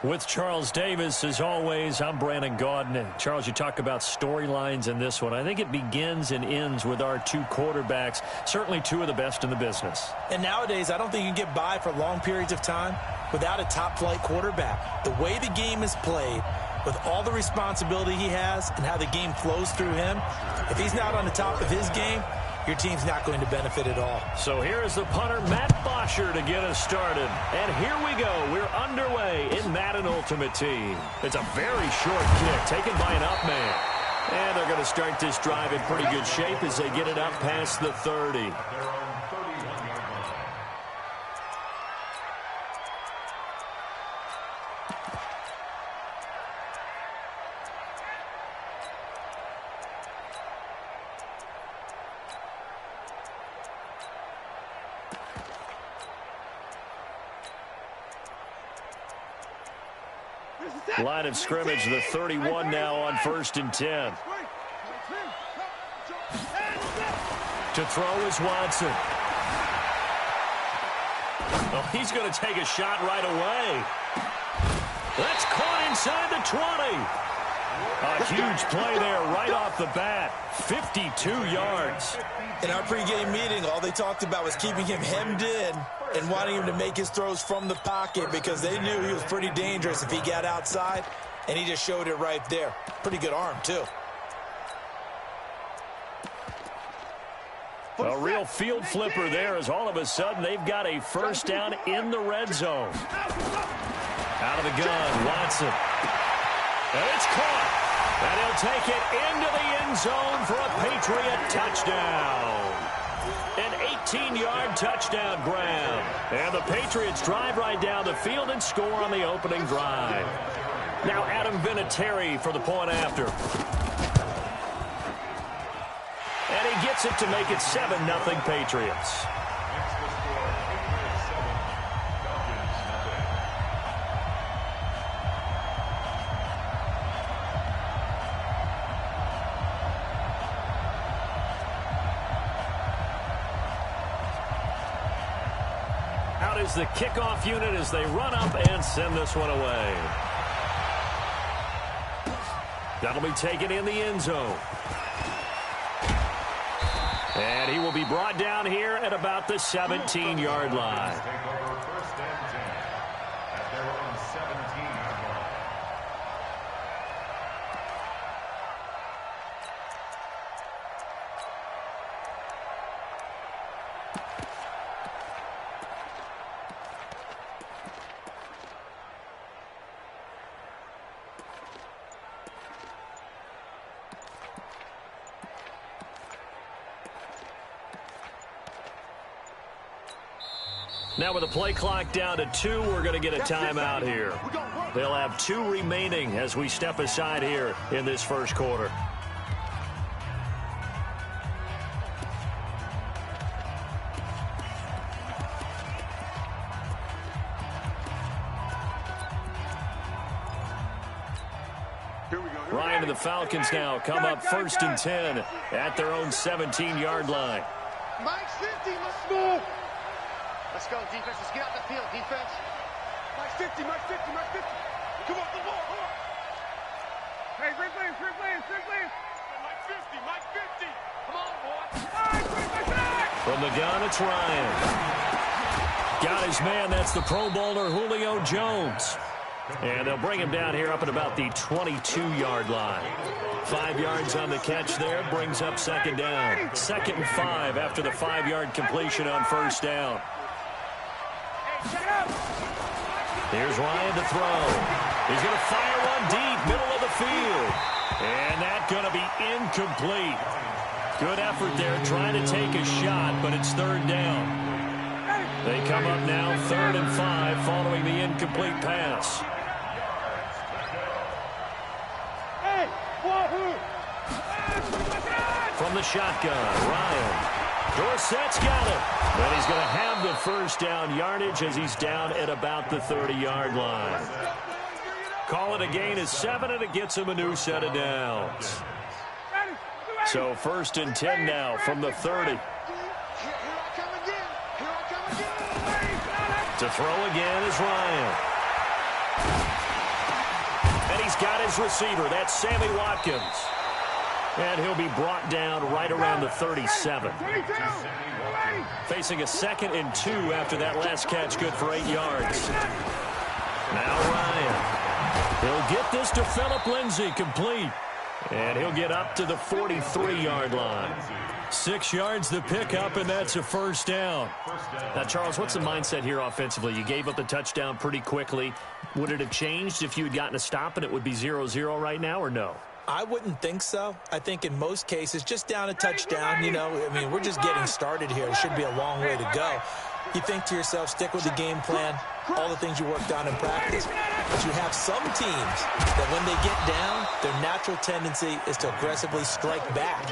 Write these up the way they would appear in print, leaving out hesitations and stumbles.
With Charles Davis, as always, I'm Brandon Gaudin. Charles, you talk about storylines in this one. I think it begins and ends with our two quarterbacks, certainly two of the best in the business. And nowadays, I don't think you can get by for long periods of time without a top-flight quarterback. The way the game is played, with all the responsibility he has and how the game flows through him, if he's not on the top of his game, your team's not going to benefit at all. So here is the punter, Matt Bosher, to get us started. And here we go. We're underway in Madden Ultimate Team. It's a very short kick taken by an up man. And they're going to start this drive in pretty good shape as they get it up past the 30. Line of scrimmage, the 31 now on 1st and 10. To throw is Watson. Oh, he's going to take a shot right away. That's caught inside the 20. A huge play there right off the bat. 52 yards. In our pregame meeting, all they talked about was keeping him hemmed in and wanting him to make his throws from the pocket because they knew he was pretty dangerous if he got outside, and he just showed it right there. Pretty good arm, too. A real field flipper there as all of a sudden they've got a first down in the red zone. Out of the gun, Watson. And it's caught. And he'll take it into the end zone for a Patriot touchdown. An 18-yard touchdown grab. And the Patriots drive right down the field and score on the opening drive. Now Adam Vinatieri for the point after. And he gets it to make it 7-0 Patriots. Out is the kickoff unit as they run up and send this one away. That'll be taken in the end zone. And he will be brought down here at about the 17-yard line. Now with the play clock down to 2, we're going to get a timeout here. They'll have 2 remaining as we step aside here in this first quarter. Ryan and the Falcons now come up 1st and 10 at their own 17-yard line. Mike 50, let's move. Let's go, defense. Let's get out the field, defense. Mike 50, Mike 50, Mike 50. Come on, come on, come on. Hey, Rick Williams. Mike 50, Mike 50. Come on, boy. From the gun, it's Ryan. Got his man. That's the Pro Bowler Julio Jones. And they'll bring him down here up at about the 22-yard line. 5 yards on the catch there. Brings up 2nd down. 2nd and 5 after the 5-yard completion on 1st down. Here's Ryan to throw. He's going to fire one deep, middle of the field. And that's going to be incomplete. Good effort there trying to take a shot, but it's 3rd down. They come up now 3rd and 5 following the incomplete pass. From the shotgun, Ryan. Dorsett's got it. And he's going to have the first down yardage as he's down at about the 30-yard line. Call it a gain of 7, and it gets him a new set of downs. So 1st and 10 now from the 30. To throw again is Ryan. And he's got his receiver. That's Sammy Watkins. And he'll be brought down right around the 37. Facing a 2nd and 2 after that last catch, good for 8 yards. Now Ryan. He'll get this to Phillip Lindsay, complete. And he'll get up to the 43-yard line. 6 yards the pickup, and that's a first down. Now, Charles, what's the mindset here offensively? You gave up the touchdown pretty quickly. Would it have changed if you had gotten a stop and it would be 0-0 right now, or no? I wouldn't think so. I think in most cases, just down a touchdown, we're just getting started here. It should be a long way to go. You think to yourself, stick with the game plan, all the things you worked on in practice. But you have some teams that when they get down, their natural tendency is to aggressively strike back.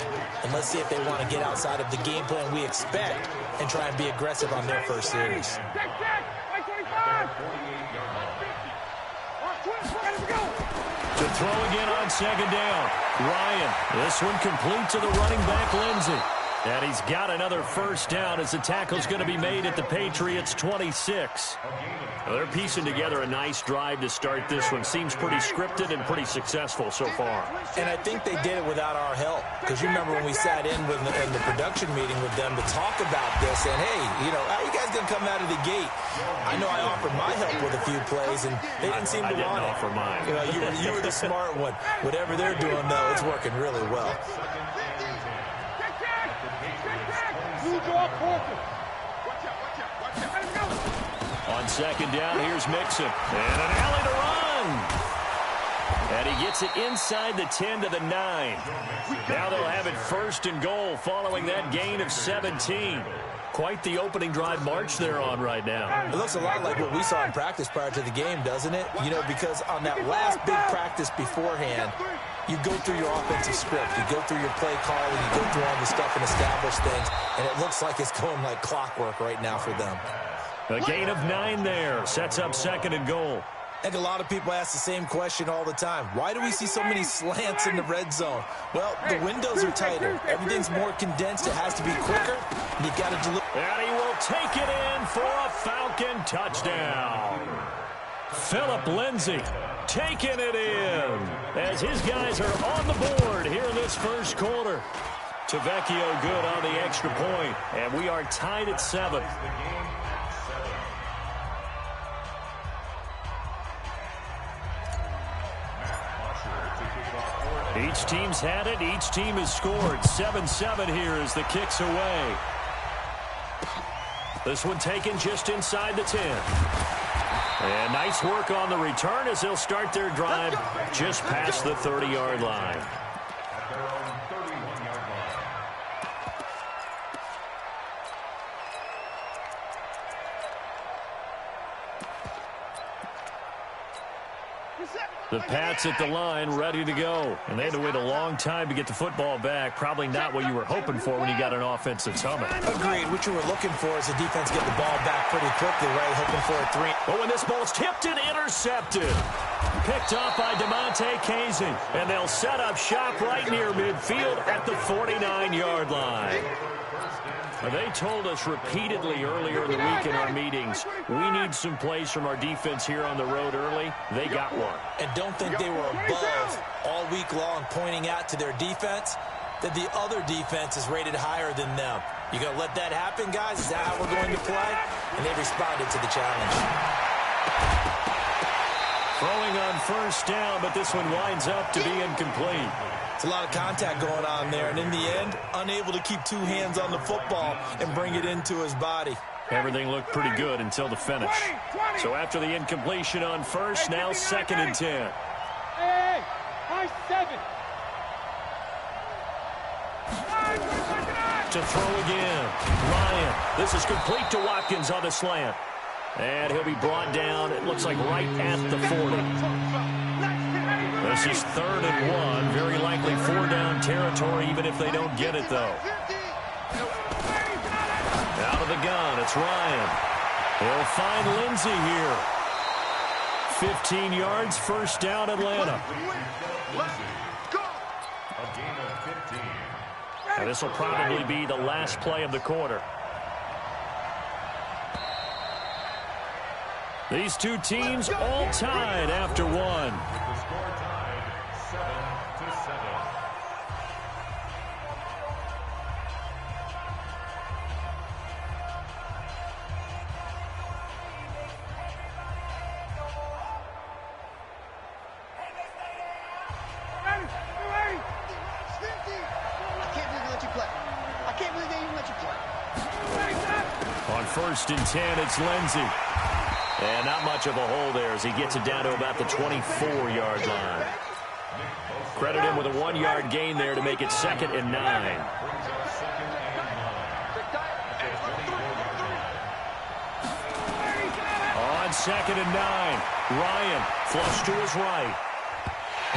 And let's see if they want to get outside of the game plan we expect and try and be aggressive on their first series. To throw again on 2nd down. Ryan, this one complete to the running back, Lindsay. And he's got another first down as the tackle's going to be made at the Patriots' 26. Well, they're piecing together a nice drive to start this one. Seems pretty scripted and pretty successful so far. And I think they did it without our help. Because you remember when we sat in the production meeting with them to talk about this. And, hey, how are you guys going to come out of the gate? I know I offered my help with a few plays, and they didn't seem to want it. I didn't offer mine. You were the smart one. Whatever they're doing, though, it's working really well. On 2nd down, here's Mixon. And an alley to run. And he gets it inside the 10 to the 9. Now they'll have it 1st and goal following that gain of 17. Quite the opening drive march they're on right now. It looks a lot like what we saw in practice prior to the game, doesn't it? Because on that last big practice beforehand, you go through your offensive script. You go through your play calling. You go through all the stuff and establish things. And it looks like it's going like clockwork right now for them. A gain of 9 there. Sets up 2nd and goal. I think a lot of people ask the same question all the time. Why do we see so many slants in the red zone? Well, the windows are tighter. Everything's more condensed. It has to be quicker. And you've got to deliver. And he will take it in for a Falcon touchdown. Phillip Lindsay taking it in as his guys are on the board here in this first quarter. Tavecchio good on the extra point, and we are tied at 7. Each team's had it. Each team has scored. 7-7 here as the kick's away. This one taken just inside the 10. And nice work on the return as they'll start their drive just past the 30-yard line. The Pats at the line, ready to go. And they had to wait a long time to get the football back. Probably not what you were hoping for when you got an offense that's humming. Agreed. What you were looking for is the defense get the ball back pretty quickly, right? Hoping for a 3. But when this ball's tipped and intercepted. Picked off by DeMonte Casey. And they'll set up shop right near midfield at the 49-yard line. They told us repeatedly earlier in the week in our meetings, we need some plays from our defense here on the road early. They got one. And don't think they were above all week long pointing out to their defense that the other defense is rated higher than them. You going to let that happen, guys? Is that how we're going to play? And they responded to the challenge. Throwing on first down, but this one winds up to be incomplete. It's a lot of contact going on there, and in the end, unable to keep 2 hands on the football and bring it into his body. Everything looked pretty good until the finish. So after the incompletion on first, now 2nd and 10. Hey, high 7. To throw again. Ryan. This is complete to Watkins on the slant. And he'll be brought down, it looks like right at the 40. This is 3rd and 1. Very likely 4-down territory, even if they don't get it, though. Out of the gun, it's Ryan. He'll find Lindsay here. 15 yards, first down, Atlanta. And this will probably be the last play of the quarter. These two teams all tied after one. The score tied 7-7. On 1st and 10, it's Lindsey. And not much of a hole there as he gets it down to about the 24-yard line. Credit him with a 1-yard gain there to make it 2nd and 9. On 2nd and 9, Ryan flush to his right.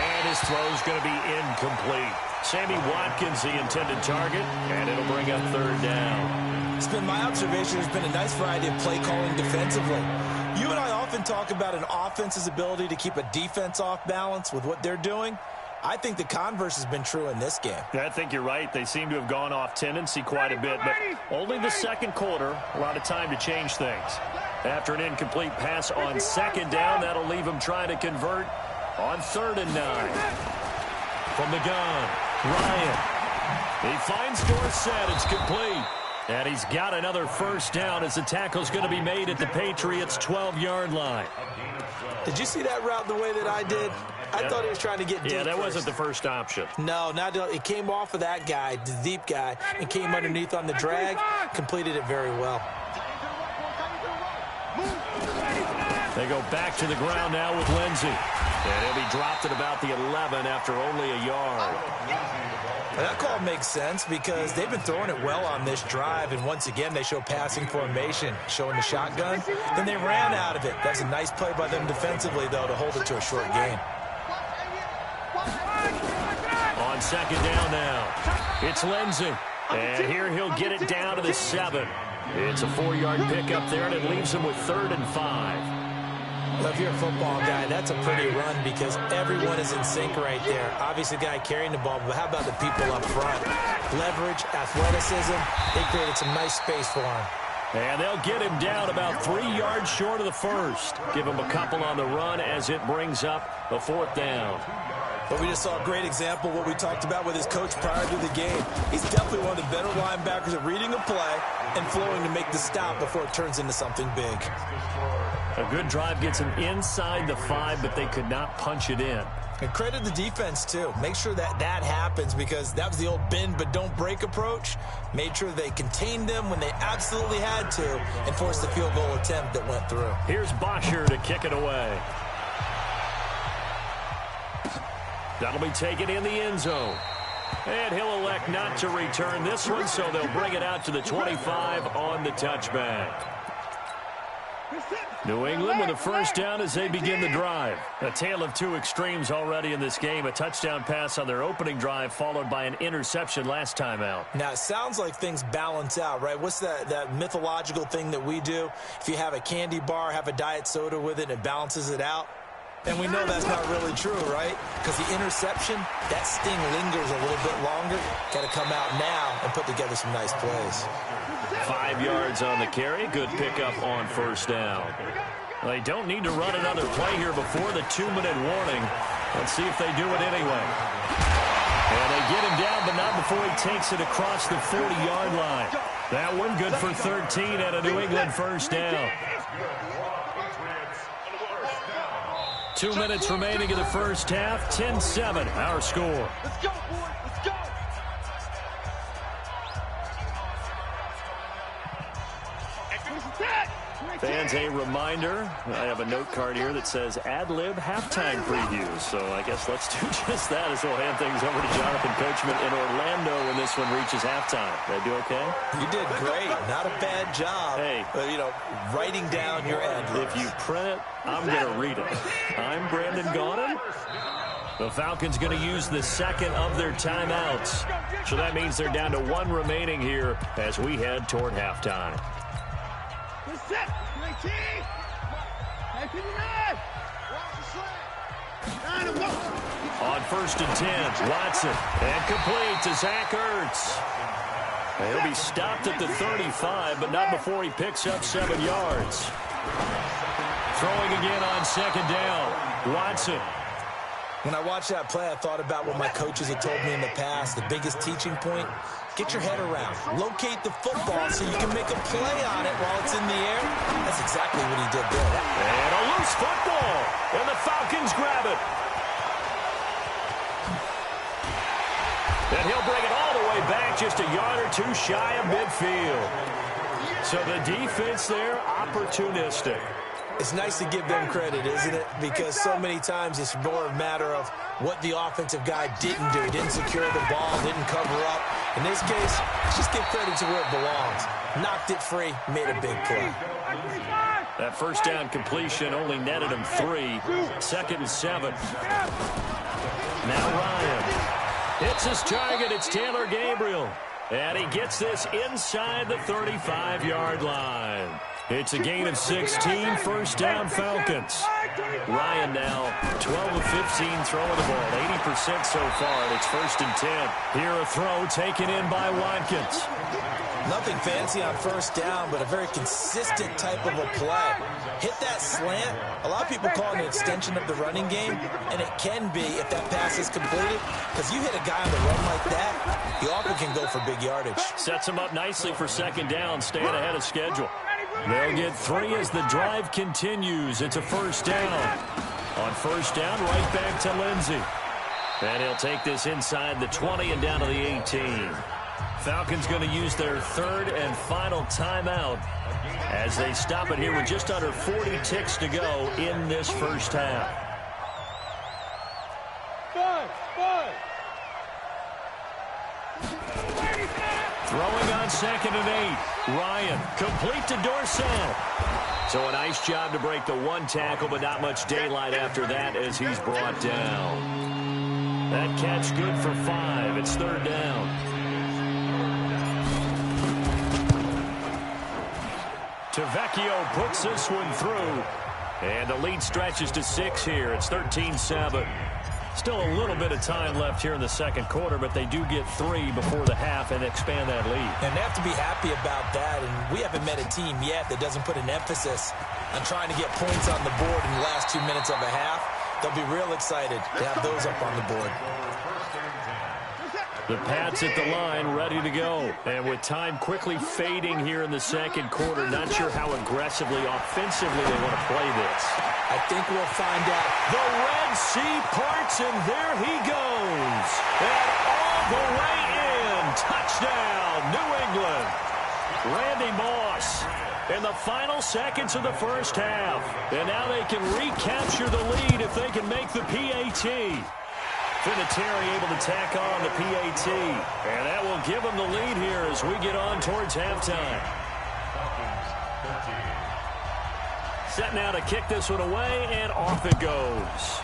And his throw's going to be incomplete. Sammy Watkins, the intended target, and it'll bring up 3rd down. It's been my observation. There's been a nice variety of play calling defensively. You and I often talk about an offense's ability to keep a defense off balance with what they're doing. I think the converse has been true in this game. I think you're right. They seem to have gone off tendency quite a bit, but only the 2nd quarter, a lot of time to change things. After an incomplete pass on 2nd down, that'll leave him trying to convert on 3rd and 9. From the gun, Ryan. He finds Dorsett. It's complete. And he's got another 1st down as the tackle's going to be made at the Patriots' 12-yard line. Did you see that route the way that I did? I thought he was trying to get deep. Yeah, that first. wasn't the first option. No, it came off of that guy, the deep guy, and came underneath on the drag. Completed it very well. They go back to the ground now with Lindsey. And he'll be dropped at about the 11 after only a yard. That call makes sense because they've been throwing it well on this drive, and once again they show passing formation, showing the shotgun. Then they ran out of it. That's a nice play by them defensively, though, to hold it to a short gain. On 2nd down now, it's Lindsey. And here he'll get it down to the 7. It's a 4-yard pickup there, and it leaves him with 3rd and 5. Well, if you're a football guy, that's a pretty run because everyone is in sync right there. Obviously, the guy carrying the ball, but how about the people up front? Leverage, athleticism, they created some nice space for him. And they'll get him down about 3 yards short of the 1st. Give him a couple on the run as it brings up a 4th down. But we just saw a great example of what we talked about with his coach prior to the game. He's definitely one of the better linebackers at reading a play and flowing to make the stop before it turns into something big. A good drive gets him inside the 5, but they could not punch it in. And credit the defense, too. Make sure that happens because that was the old bend but don't break approach. Made sure they contained them when they absolutely had to and forced the field goal attempt that went through. Here's Bosher to kick it away. That'll be taken in the end zone. And he'll elect not to return this one, so they'll bring it out to the 25 on the touchback. New England with a 1st down as they begin the drive. A tale of two extremes already in this game. A touchdown pass on their opening drive followed by an interception last time out. Now, it sounds like things balance out, right? What's that mythological thing that we do? If you have a candy bar, have a diet soda with it, and it balances it out. And we know that's not really true, right? Because the interception, that sting lingers a little bit longer. Got to come out now and put together some nice plays. 5 yards on the carry. Good pickup on 1st down. They don't need to run another play here before the 2-minute warning. Let's see if they do it anyway. And they get him down, but not before he takes it across the 40-yard line. That one good for 13 at a New England 1st down. 2 minutes remaining in the 1st half. 10-7, our score. Let's go, boys. Let's go. Fans, a reminder, I have a note card here that says ad-lib halftime previews. So I guess let's do just that as we'll hand things over to Jonathan Coachman in Orlando when this one reaches halftime. Did I do okay? You did great. Not a bad job. Hey. Writing down your ad-libs. If you print it, I'm going to read it. I'm Brandon Gaudin. The Falcons going to use the 2nd of their timeouts. So that means they're down to 1 remaining here as we head toward halftime. On 1st and 10, Watson, and complete to Zach Ertz. He'll be stopped at the 35, but not before he picks up 7 yards. Throwing again on second down. Watson. When I watched that play, I thought about what my coaches had told me in the past. The biggest teaching point, get your head around. Locate the football so you can make a play on it while it's in the air. That's exactly what he did there. And a loose football. And the Falcons grab it. And he'll bring it all the way back, just a yard or two shy of midfield. So the defense there, opportunistic. It's nice to give them credit, isn't it? Because so many times it's more a matter of what the offensive guy didn't do. Didn't secure the ball, didn't cover up. In this case, let's just give credit to where it belongs. Knocked it free, made a big play. That first down completion only netted him 3. 2nd and 7. Now Ryan hits his target. It's Taylor Gabriel. And he gets this inside the 35-yard line. It's a gain of 16, first down Falcons. Ryan now 12 of 15 throwing the ball, 80% so far, and it's 1st and 10. Here a throw taken in by Watkins. Nothing fancy on first down, but a very consistent type of a play. Hit that slant. A lot of people call it an extension of the running game, and it can be if that pass is completed, because you hit a guy on the run like that, you often can go for big yardage. Sets him up nicely for 2nd down, staying ahead of schedule. They'll get 3 as the drive continues. It's a first down. On first down, right back to Lindsey. And he'll take this inside the 20 and down to the 18. Falcons going to use their 3rd and final timeout as they stop it here with just under 40 ticks to go in this first half. Throwing on 2nd and 8. Ryan, complete to Dorsett. So a nice job to break the 1 tackle, but not much daylight after that as he's brought down. That catch good for 5. It's 3rd down. Tavecchio puts this one through. And the lead stretches to 6 here. It's 13-7. Still a little bit of time left here in the 2nd quarter, but they do get 3 before the half and expand that lead. And they have to be happy about that. And we haven't met a team yet that doesn't put an emphasis on trying to get points on the board in the last 2 minutes of a half. They'll be real excited to have those up on the board. The Pats at the line, ready to go. And with time quickly fading here in the 2nd quarter, not sure how aggressively, offensively they want to play this. I think we'll find out. The Red Sea parts, and there he goes. And all the way in. Touchdown, New England. Randy Moss in the final seconds of the first half. And now they can recapture the lead if they can make the PAT. Vinatieri able to tack on the PAT. And that will give them the lead here as we get on towards halftime. Set now to kick this one away, and off it goes.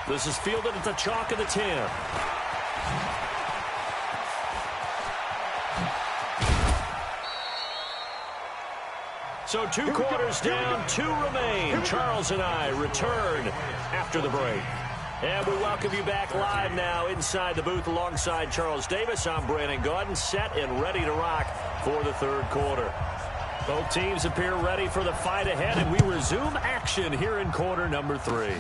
This is fielded at the chalk of the 10. So 2 quarters down, 2 remain. Charles and I return after the break. And we welcome you back live now inside the booth alongside Charles Davis. I'm Brandon Gaudin, set and ready to rock for the 3rd quarter. Both teams appear ready for the fight ahead, and we resume action here in quarter number 3.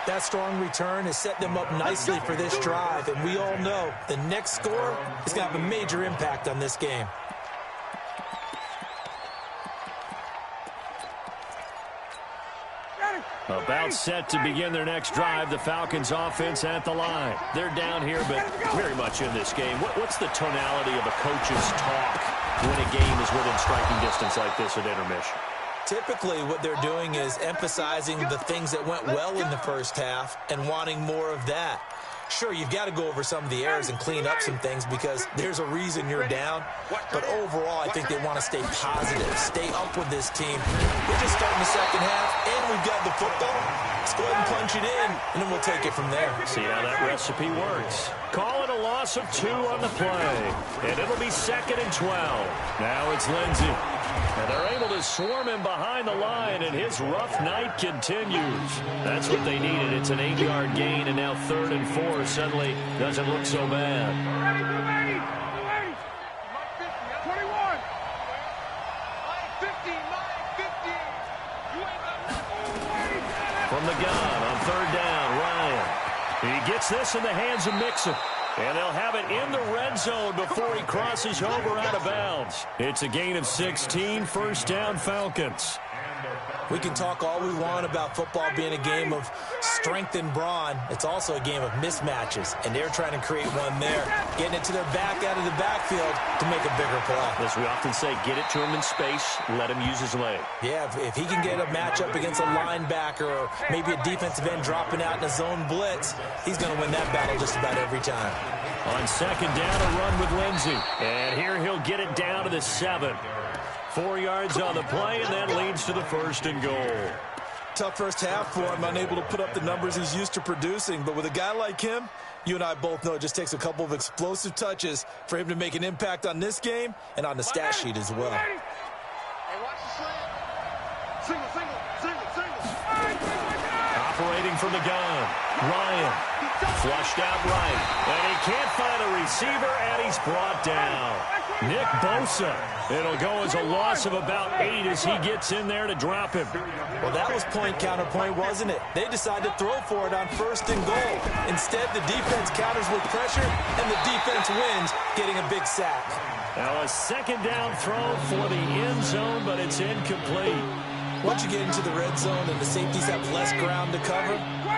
That strong return has set them up nicely for this drive, and we all know the next score is going to have a major impact on this game. About set to begin their next drive, the Falcons offense at the line. They're down here, but very much in this game. What's the tonality of a coach's talk when a game is within striking distance like this at intermission? Typically, what they're doing is emphasizing the things that went well in the first half and wanting more of that. Sure, you've got to go over some of the errors and clean up some things because there's a reason you're down. But overall, I think they want to stay positive, stay up with this team. We're just starting the second half, and we've got the football. Let's go ahead and punch it in, and then we'll take it from there. See how that recipe works. Call it a loss of 2 on the play, and it'll be 2nd and 12. Now it's Lindsey. And they're able to swarm him behind the line, and his rough night continues. That's what they needed. It's an 8-yard gain, and now 3rd and 4 suddenly doesn't look so bad. 21. 50. From the gun on 3rd down, Ryan. He gets this in the hands of Mixon. And they'll have it in the red zone before he crosses over out of bounds. It's a gain of 16, 1st down Falcons. We can talk all we want about football being a game of strength and brawn. It's also a game of mismatches, and they're trying to create one there, getting it to their back out of the backfield to make a bigger play. As we often say, get it to him in space, let him use his leg. Yeah, if he can get a matchup against a linebacker or maybe a defensive end dropping out in a zone blitz, he's going to win that battle just about every time. On 2nd down, a run with Lindsey. And here he'll get it down to the 7. 4 yards on the play, and that leads to the 1st and goal. Tough first half for him, unable to put up the numbers he's used to producing. But with a guy like him, you and I both know it just takes a couple of explosive touches for him to make an impact on this game and on the stat sheet as well. Hey, watch the slant. Single. Operating from the gun, Ryan. Flushed out right. And he can't find a receiver, and he's brought down. Nick Bosa. It'll go as a loss of about 8 as he gets in there to drop him. Well, that was point counterpoint, wasn't it? They decided to throw for it on 1st and goal. Instead, the defense counters with pressure, and the defense wins, getting a big sack. Now a 2nd down throw for the end zone, but it's incomplete. Once you get into the red zone and the safeties have less ground to cover,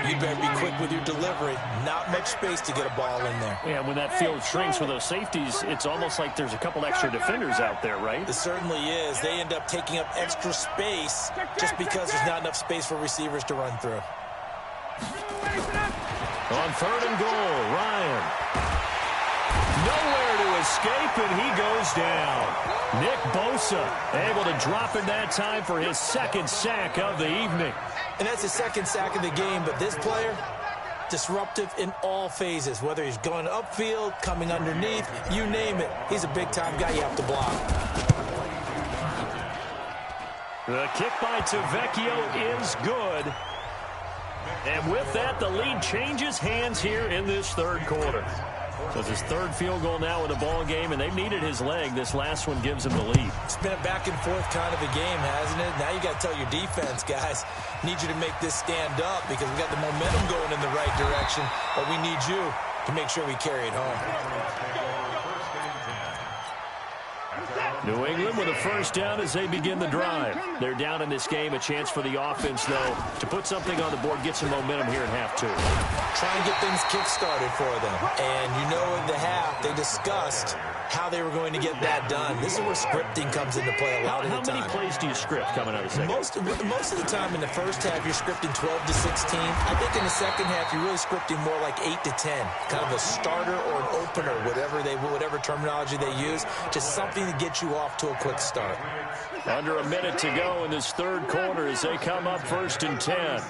you better be quick with your delivery. Not much space to get a ball in there. Yeah, when that field shrinks with those safeties, it's almost like there's a couple extra defenders out there, right? It certainly is. They end up taking up extra space just because there's not enough space for receivers to run through. On 3rd and goal, Ryan. Nowhere to escape, and he goes down. Nick Bosa able to drop in that time for his 2nd sack of the evening. And that's his 2nd sack of the game, but this player, disruptive in all phases, whether he's going upfield, coming underneath, you name it. He's a big-time guy you have to block. The kick by Tavecchio is good. And with that, the lead changes hands here in this 3rd quarter. So it's his 3rd field goal now in the ball game, and they've needed his leg. This last one gives him the lead. It's been a back-and-forth kind of a game, hasn't it? Now you got to tell your defense, guys, need you to make this stand up because we got the momentum going in the right direction, but we need you to make sure we carry it home. New England with a 1st down as they begin the drive. They're down in this game. A chance for the offense, though, to put something on the board, get some momentum here in half 2. Try and get things kick-started for them. And you know in the half, they discussed how they were going to get that done. This is where scripting comes into play a lot of the time. How many plays do you script coming out of the second? Most of the time in the first half, you're scripting 12 to 16. I think in the second half, you're really scripting more like 8 to 10. Kind of a starter or an opener, whatever terminology they use. Just something to get you off to a quick start. Under a minute to go in this 3rd quarter as they come up 1st and 10.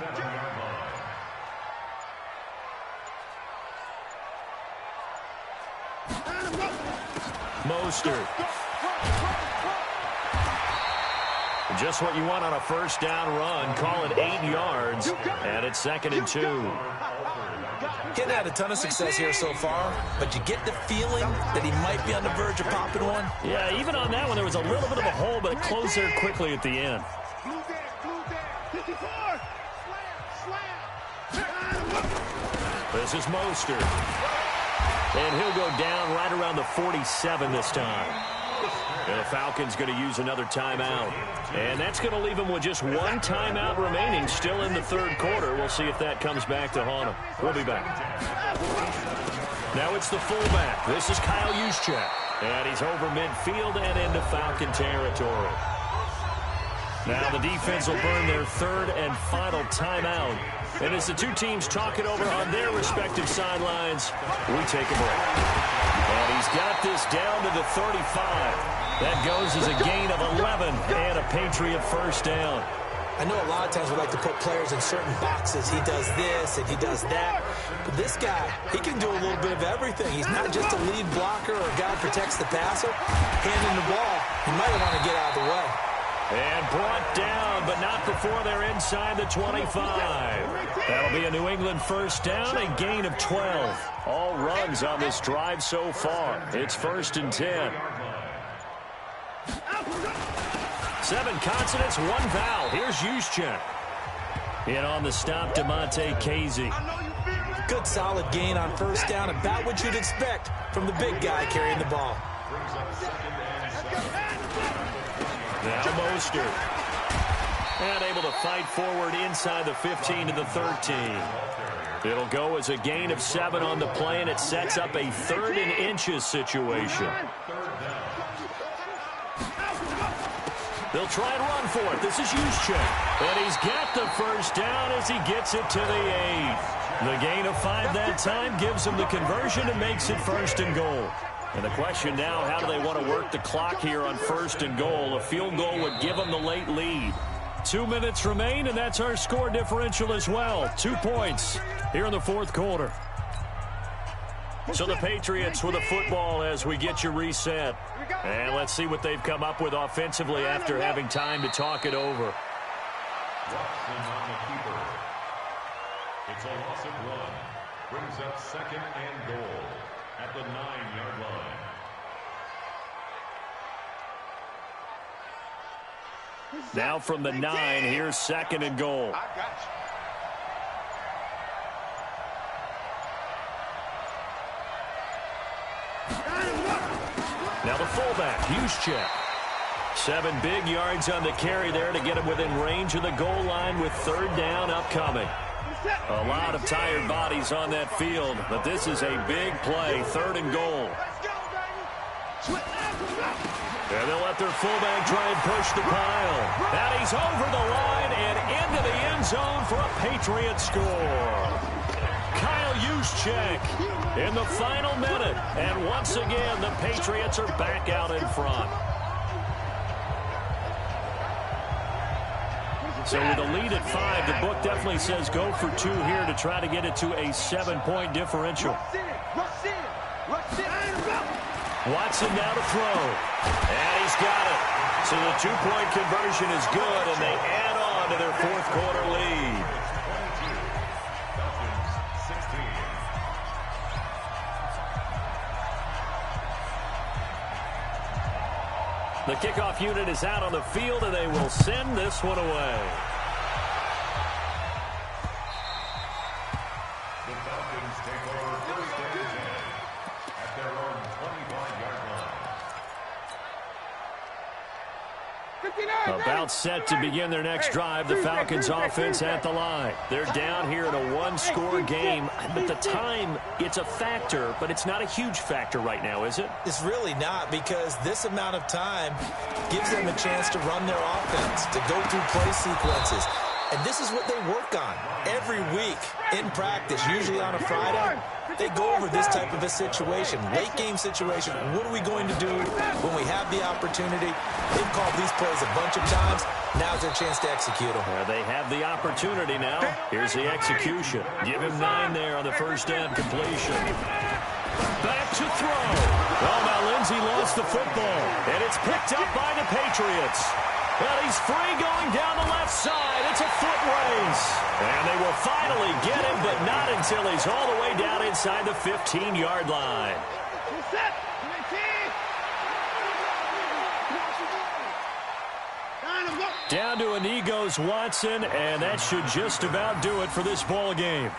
Mostert. Just what you want on a 1st down run. Call it 8 yards, and it's 2nd and 2. Hadn't had a ton of success here so far, but you get the feeling that he might be on the verge of popping one. Yeah, even on that one, there was a little bit of a hole, but it closed there quickly at the end. This is Mostert. And he'll go down right around the 47 this time. And the Falcons going to use another timeout. And that's going to leave them with just one timeout remaining still in the 3rd quarter. We'll see if that comes back to haunt them. We'll be back. Now it's the fullback. This is Kyle Juszczyk. And he's over midfield and into Falcon territory. Now the defense will burn their 3rd and final timeout. And as the two teams talk it over on their respective sidelines, we take a break. And he's got this down to the 35. That goes as a gain of 11 and a Patriot 1st down. I know a lot of times we like to put players in certain boxes. He does this and he does that. But this guy, he can do a little bit of everything. He's not just a lead blocker or a guy who protects the passer. Handing the ball, he might want to get out of the way. And brought down, but not before they're inside the 25. That'll be a New England first down, a gain of 12. All runs on this drive so far. It's 1st and 10. 7 consonants, 1 vowel. Here's Juszczyk. In on the stop, DeMonte Casey. Good solid gain on first down, about what you'd expect from the big guy carrying the ball. Now Mostert. And able to fight forward inside the 15 to the 13. It'll go as a gain of 7 on the play, and it sets up a 3rd and inches situation. They'll try and run for it. This is Juszczyk. And he's got the first down as he gets it to the 8. The gain of 5 that time gives him the conversion and makes it 1st and goal. And the question now, how do they want to work the clock here on 1st and goal? A field goal would give them the late lead. 2 minutes remain, and that's our score differential as well. 2 points here in the 4th quarter. So the Patriots with the football as we get you reset. And let's see what they've come up with offensively after having time to talk it over. Watson on the keeper. It's a loss of 1. Brings up 2nd and goal at the 9-yard line. Now from the 9, here's 2nd and goal. Now the fullback, Juszczyk. 7 big yards on the carry there to get him within range of the goal line with 3rd down upcoming. A lot of tired bodies on that field, but this is a big play, 3rd and goal. And they'll let their fullback try and push the pile. And he's over the line and into the end zone for a Patriot score. Kyle Juszczyk in the final minute. And once again, the Patriots are back out in front. So with a lead at 5, the book definitely says go for 2 here to try to get it to a 7-point differential. Watson now to throw. And he's got it. So the 2-point conversion is good, and they add on to their 4th quarter lead. The kickoff unit is out on the field, and they will send this one away. The Falcons take over 1st and 10 at their own 25-yard line. About set to begin their next drive, the Falcons offense at the line. They're down here in a 1-score game, but the time, it's a factor, but it's not a huge factor right now, is it? It's really not, because this amount of time gives them a chance to run their offense, to go through play sequences. And this is what they work on every week in practice, usually on a Friday. They go over this type of a situation, late game situation. What are we going to do when we have the opportunity? They've called these plays a bunch of times. Now's their chance to execute them. They have the opportunity now. Here's the execution. Give him 9 there on the first down completion. Back to throw. Well, now Lindsey lost the football, and it's picked up by the Patriots. Well, he's free going down the left side. It's a foot race. And they will finally get him, but not until he's all the way down inside the 15-yard line. Down to a knee goes Watson, and that should just about do it for this ball game.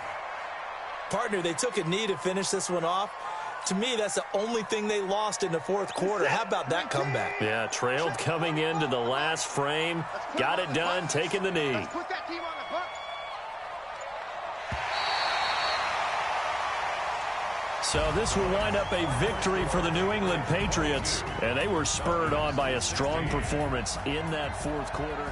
Partner, they took a knee to finish this one off. To me, that's the only thing they lost in the 4th quarter. How about that comeback? Yeah, trailed coming into the last frame. Got it done, taking the knee. So this will wind up a victory for the New England Patriots. And they were spurred on by a strong performance in that 4th quarter.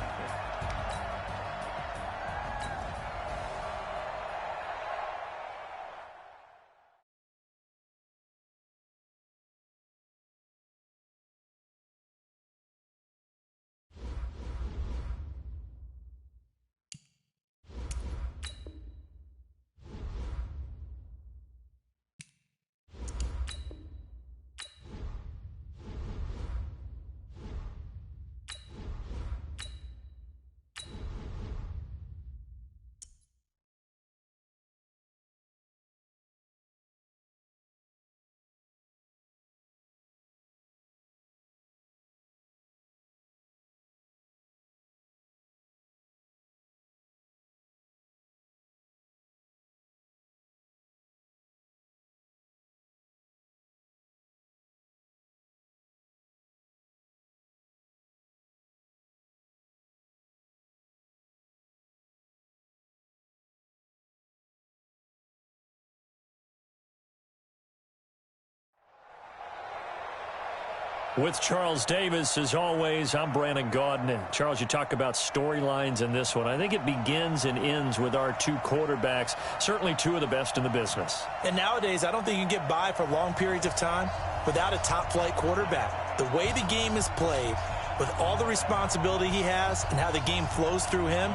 With Charles Davis, as always, I'm Brandon Gaudin. And Charles, you talk about storylines in this one. I think it begins and ends with our two quarterbacks, certainly two of the best in the business. And nowadays, I don't think you can get by for long periods of time without a top-flight quarterback. The way the game is played, with all the responsibility he has and how the game flows through him,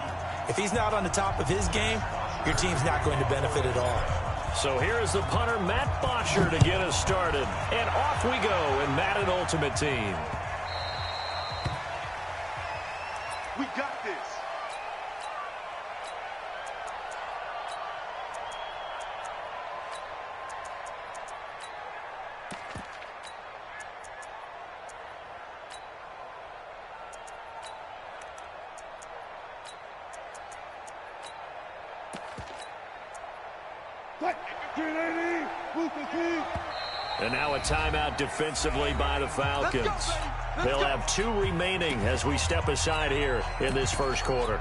if he's not on the top of his game, your team's not going to benefit at all. So here is the punter, Matt Bosher, to get us started. And off we go in Madden Ultimate Team. We got this. And now a timeout defensively by the Falcons. They'll have 2 remaining as we step aside here in this first quarter.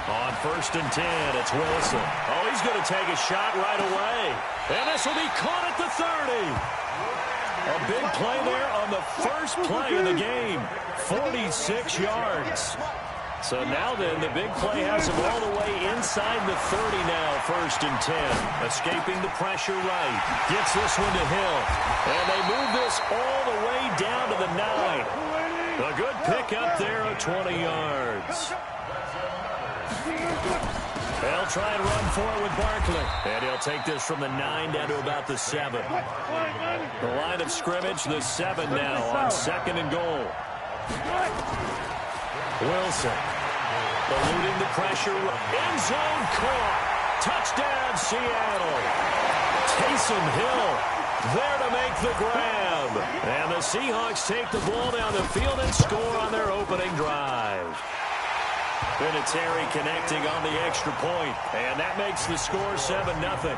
On 1st and 10, it's Wilson. Oh, he's going to take a shot right away. And this will be caught at the 30. A big play there on the first play of the game. 46 yards. So now then, the big play has him all the way inside the 30 now, 1st and 10. Escaping the pressure right. Gets this one to Hill. And they move this all the way down to the 9. A good pick up there of 20 yards. They'll try and run for it with Barkley. And he'll take this from the 9 down to about the 7. The line of scrimmage, the 7 now on 2nd and goal. Wilson eluding the pressure. End zone caught. Touchdown, Seattle. Taysom Hill there to make the grab. And the Seahawks take the ball down the field and score on their opening drive. Vinatieri connecting on the extra point. And that makes the score 7-0.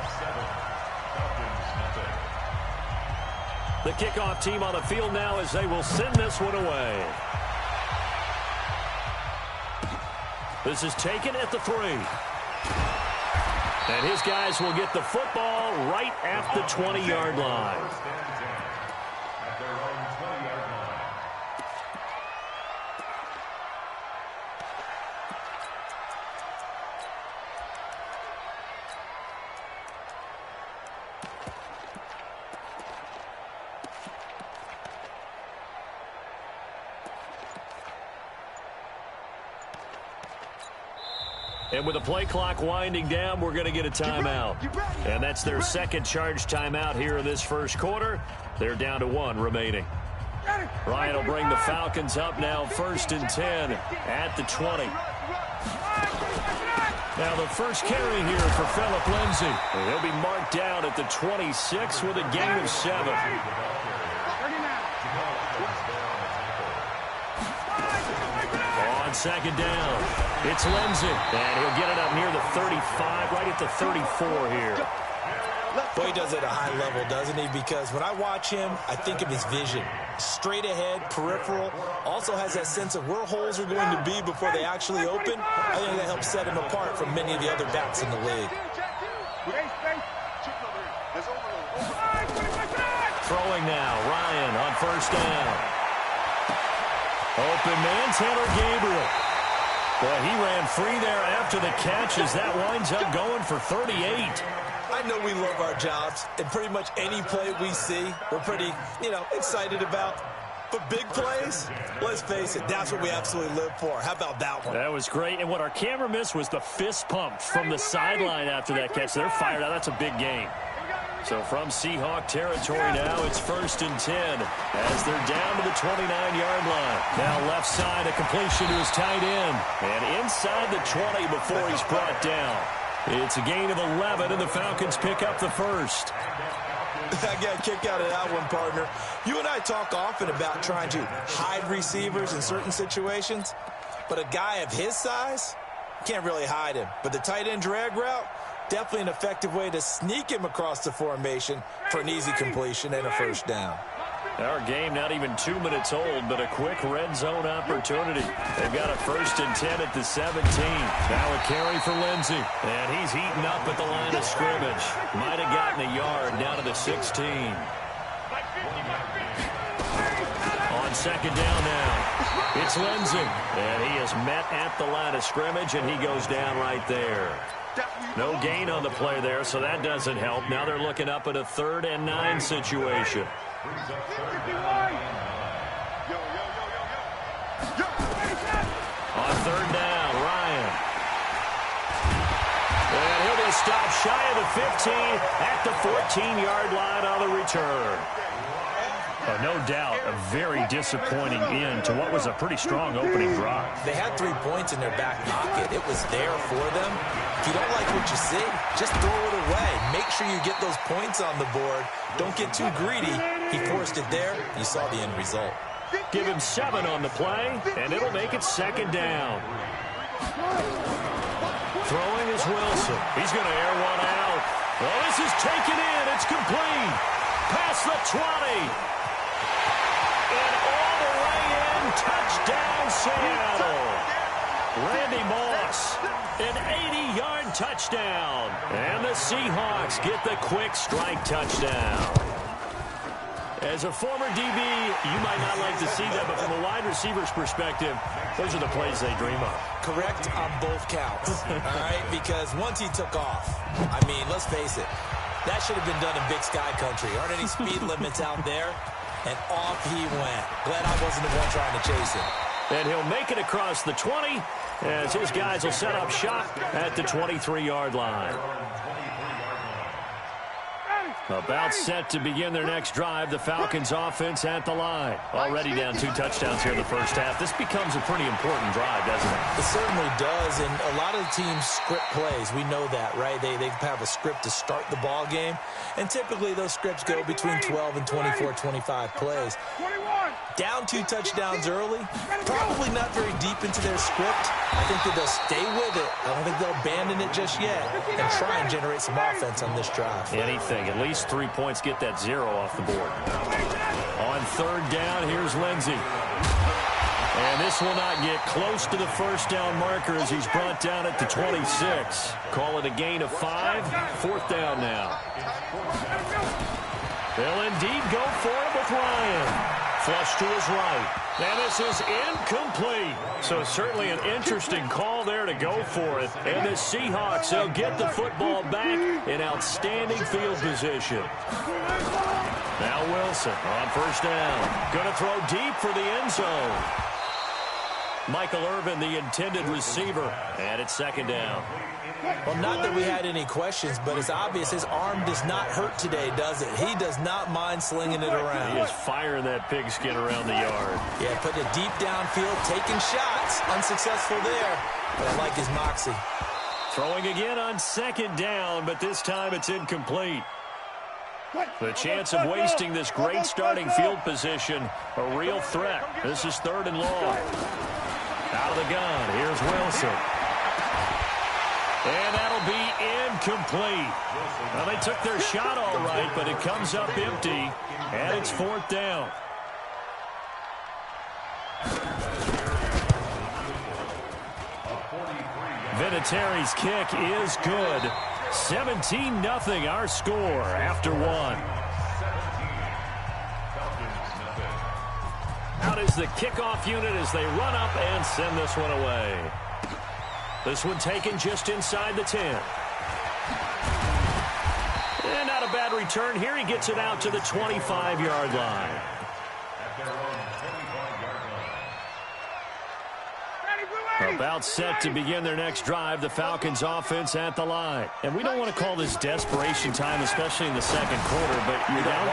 The kickoff team on the field now as they will send this one away. This is taken at the 3. And his guys will get the football right at the 20-yard line. And with the play clock winding down, we're going to get a timeout. And that's their second charge timeout here in this first quarter. They're down to 1 remaining. Ryan will bring the Falcons up now, 1st and 10 at the 20. Now the first carry here for Phillip Lindsay. He'll be marked down at the 26 with a gain of 7. On 2nd down, it's Lindsay. And he'll get it up near the 35, right at the 34 here. Well, he does it at a high level, doesn't he? Because when I watch him, I think of his vision. Straight ahead, peripheral. Also has that sense of where holes are going to be before they actually open. I think that helps set him apart from many of the other backs in the league. Throwing now, Ryan on 1st down. Open man, Taylor Gabriel. Boy, he ran free there after the catch as that winds up going for 38. I know we love our jobs, and pretty much any play we see, we're pretty, excited about. But big plays, let's face it, that's what we absolutely live for. How about that one? That was great, and what our camera missed was the fist pump from the sideline after that catch. They're fired out. That's a big game. So from Seahawk territory now, it's 1st and 10 as they're down to the 29-yard line. Now left side, a completion to his tight end. And inside the 20 before he's brought down. It's a gain of 11, and the Falcons pick up the first. I got a kick out of that one, partner. You and I talk often about trying to hide receivers in certain situations, but a guy of his size, Can't really hide him. But the tight end drag route, definitely an effective way to sneak him across the formation for an easy completion and a first down. Our game not even 2 minutes old, but a quick red zone opportunity. They've got a 1st and 10 at the 17. Now a carry for Lindsey. And he's heating up at the line of scrimmage. Might have gotten a yard down to the 16. On 2nd down now. It's Lindsey. And he is met at the line of scrimmage, and he goes down right there. No gain on the play there, so that doesn't help. Now they're looking up at a 3rd and 9 situation. On 3rd down, Ryan. And he'll be stopped shy of the 15 at the 14-yard line on the return. No doubt a very disappointing end to what was a pretty strong opening drive. They had 3 points in their back pocket. It was there for them. If you don't like what you see, just throw it away. Make sure you get those points on the board. Don't get too greedy. He forced it there. You saw the end result. Give him 7 on the play, and it'll make it 2nd down. Throwing is Wilson. He's going to air one out. Well, this is taken in. It's complete. Past the 20. And all the way in. Touchdown, Seattle. Randy Moss, an 80-yard touchdown. And the Seahawks get the quick strike touchdown. As a former DB, you might not like to see that, but from a wide receiver's perspective, those are the plays they dream of. Correct on both counts, all right? Because once he took off, I mean, let's face it, that should have been done in Big Sky Country. Aren't any speed limits out there? And off he went. Glad I wasn't the one trying to chase him. And he'll make it across the 20 as his guys will set up shop at the 23-yard line. About set to begin their next drive, the Falcons offense at the line. Already down 2 touchdowns here in the first half. This becomes a pretty important drive, doesn't it? It certainly does, and a lot of the teams script plays. We know that, right? They have a script to start the ball game, and typically those scripts go between 12 and 24, 25 plays. Down 2 touchdowns early, probably not very deep into their script. I think that they'll stay with it. I don't think they'll abandon it just yet and try and generate some offense on this drive. Anything, at least 3 points, get that 0 off the board. On 3rd down, here's Lindsey. And this will not get close to the first down marker as he's brought down at the 26. Call it a gain of 5. 4th down now. They'll indeed go for it with Ryan. Flush to his right. And this is incomplete. So certainly an interesting call there to go for it. And the Seahawks, they'll get the football back in outstanding field position. Now Wilson on 1st down. Going to throw deep for the end zone. Michael Irvin, the intended receiver. And it's 2nd down. Well, not that we had any questions, but it's obvious his arm does not hurt today, does it? He does not mind slinging it around. He is firing that pigskin around the yard. Yeah, putting it deep downfield, taking shots. Unsuccessful there, but I like his moxie. Throwing again on 2nd down, but this time it's incomplete. The chance of wasting this great starting field position, a real threat. This is 3rd and long. Out of the gun, here's Wilson. And that'll be incomplete. Well, they took their shot all right, but it comes up empty, and it's 4th down. Vinatieri's kick is good. 17-0 our score after 1. Out is the kickoff unit as they run up and send this one away. This one taken just inside the 10. And not a bad return here. He gets it out to the 25-yard line. About set to begin their next drive, the Falcons offense at the line. And we don't want to call this desperation time, especially in the 2nd quarter, but you're down.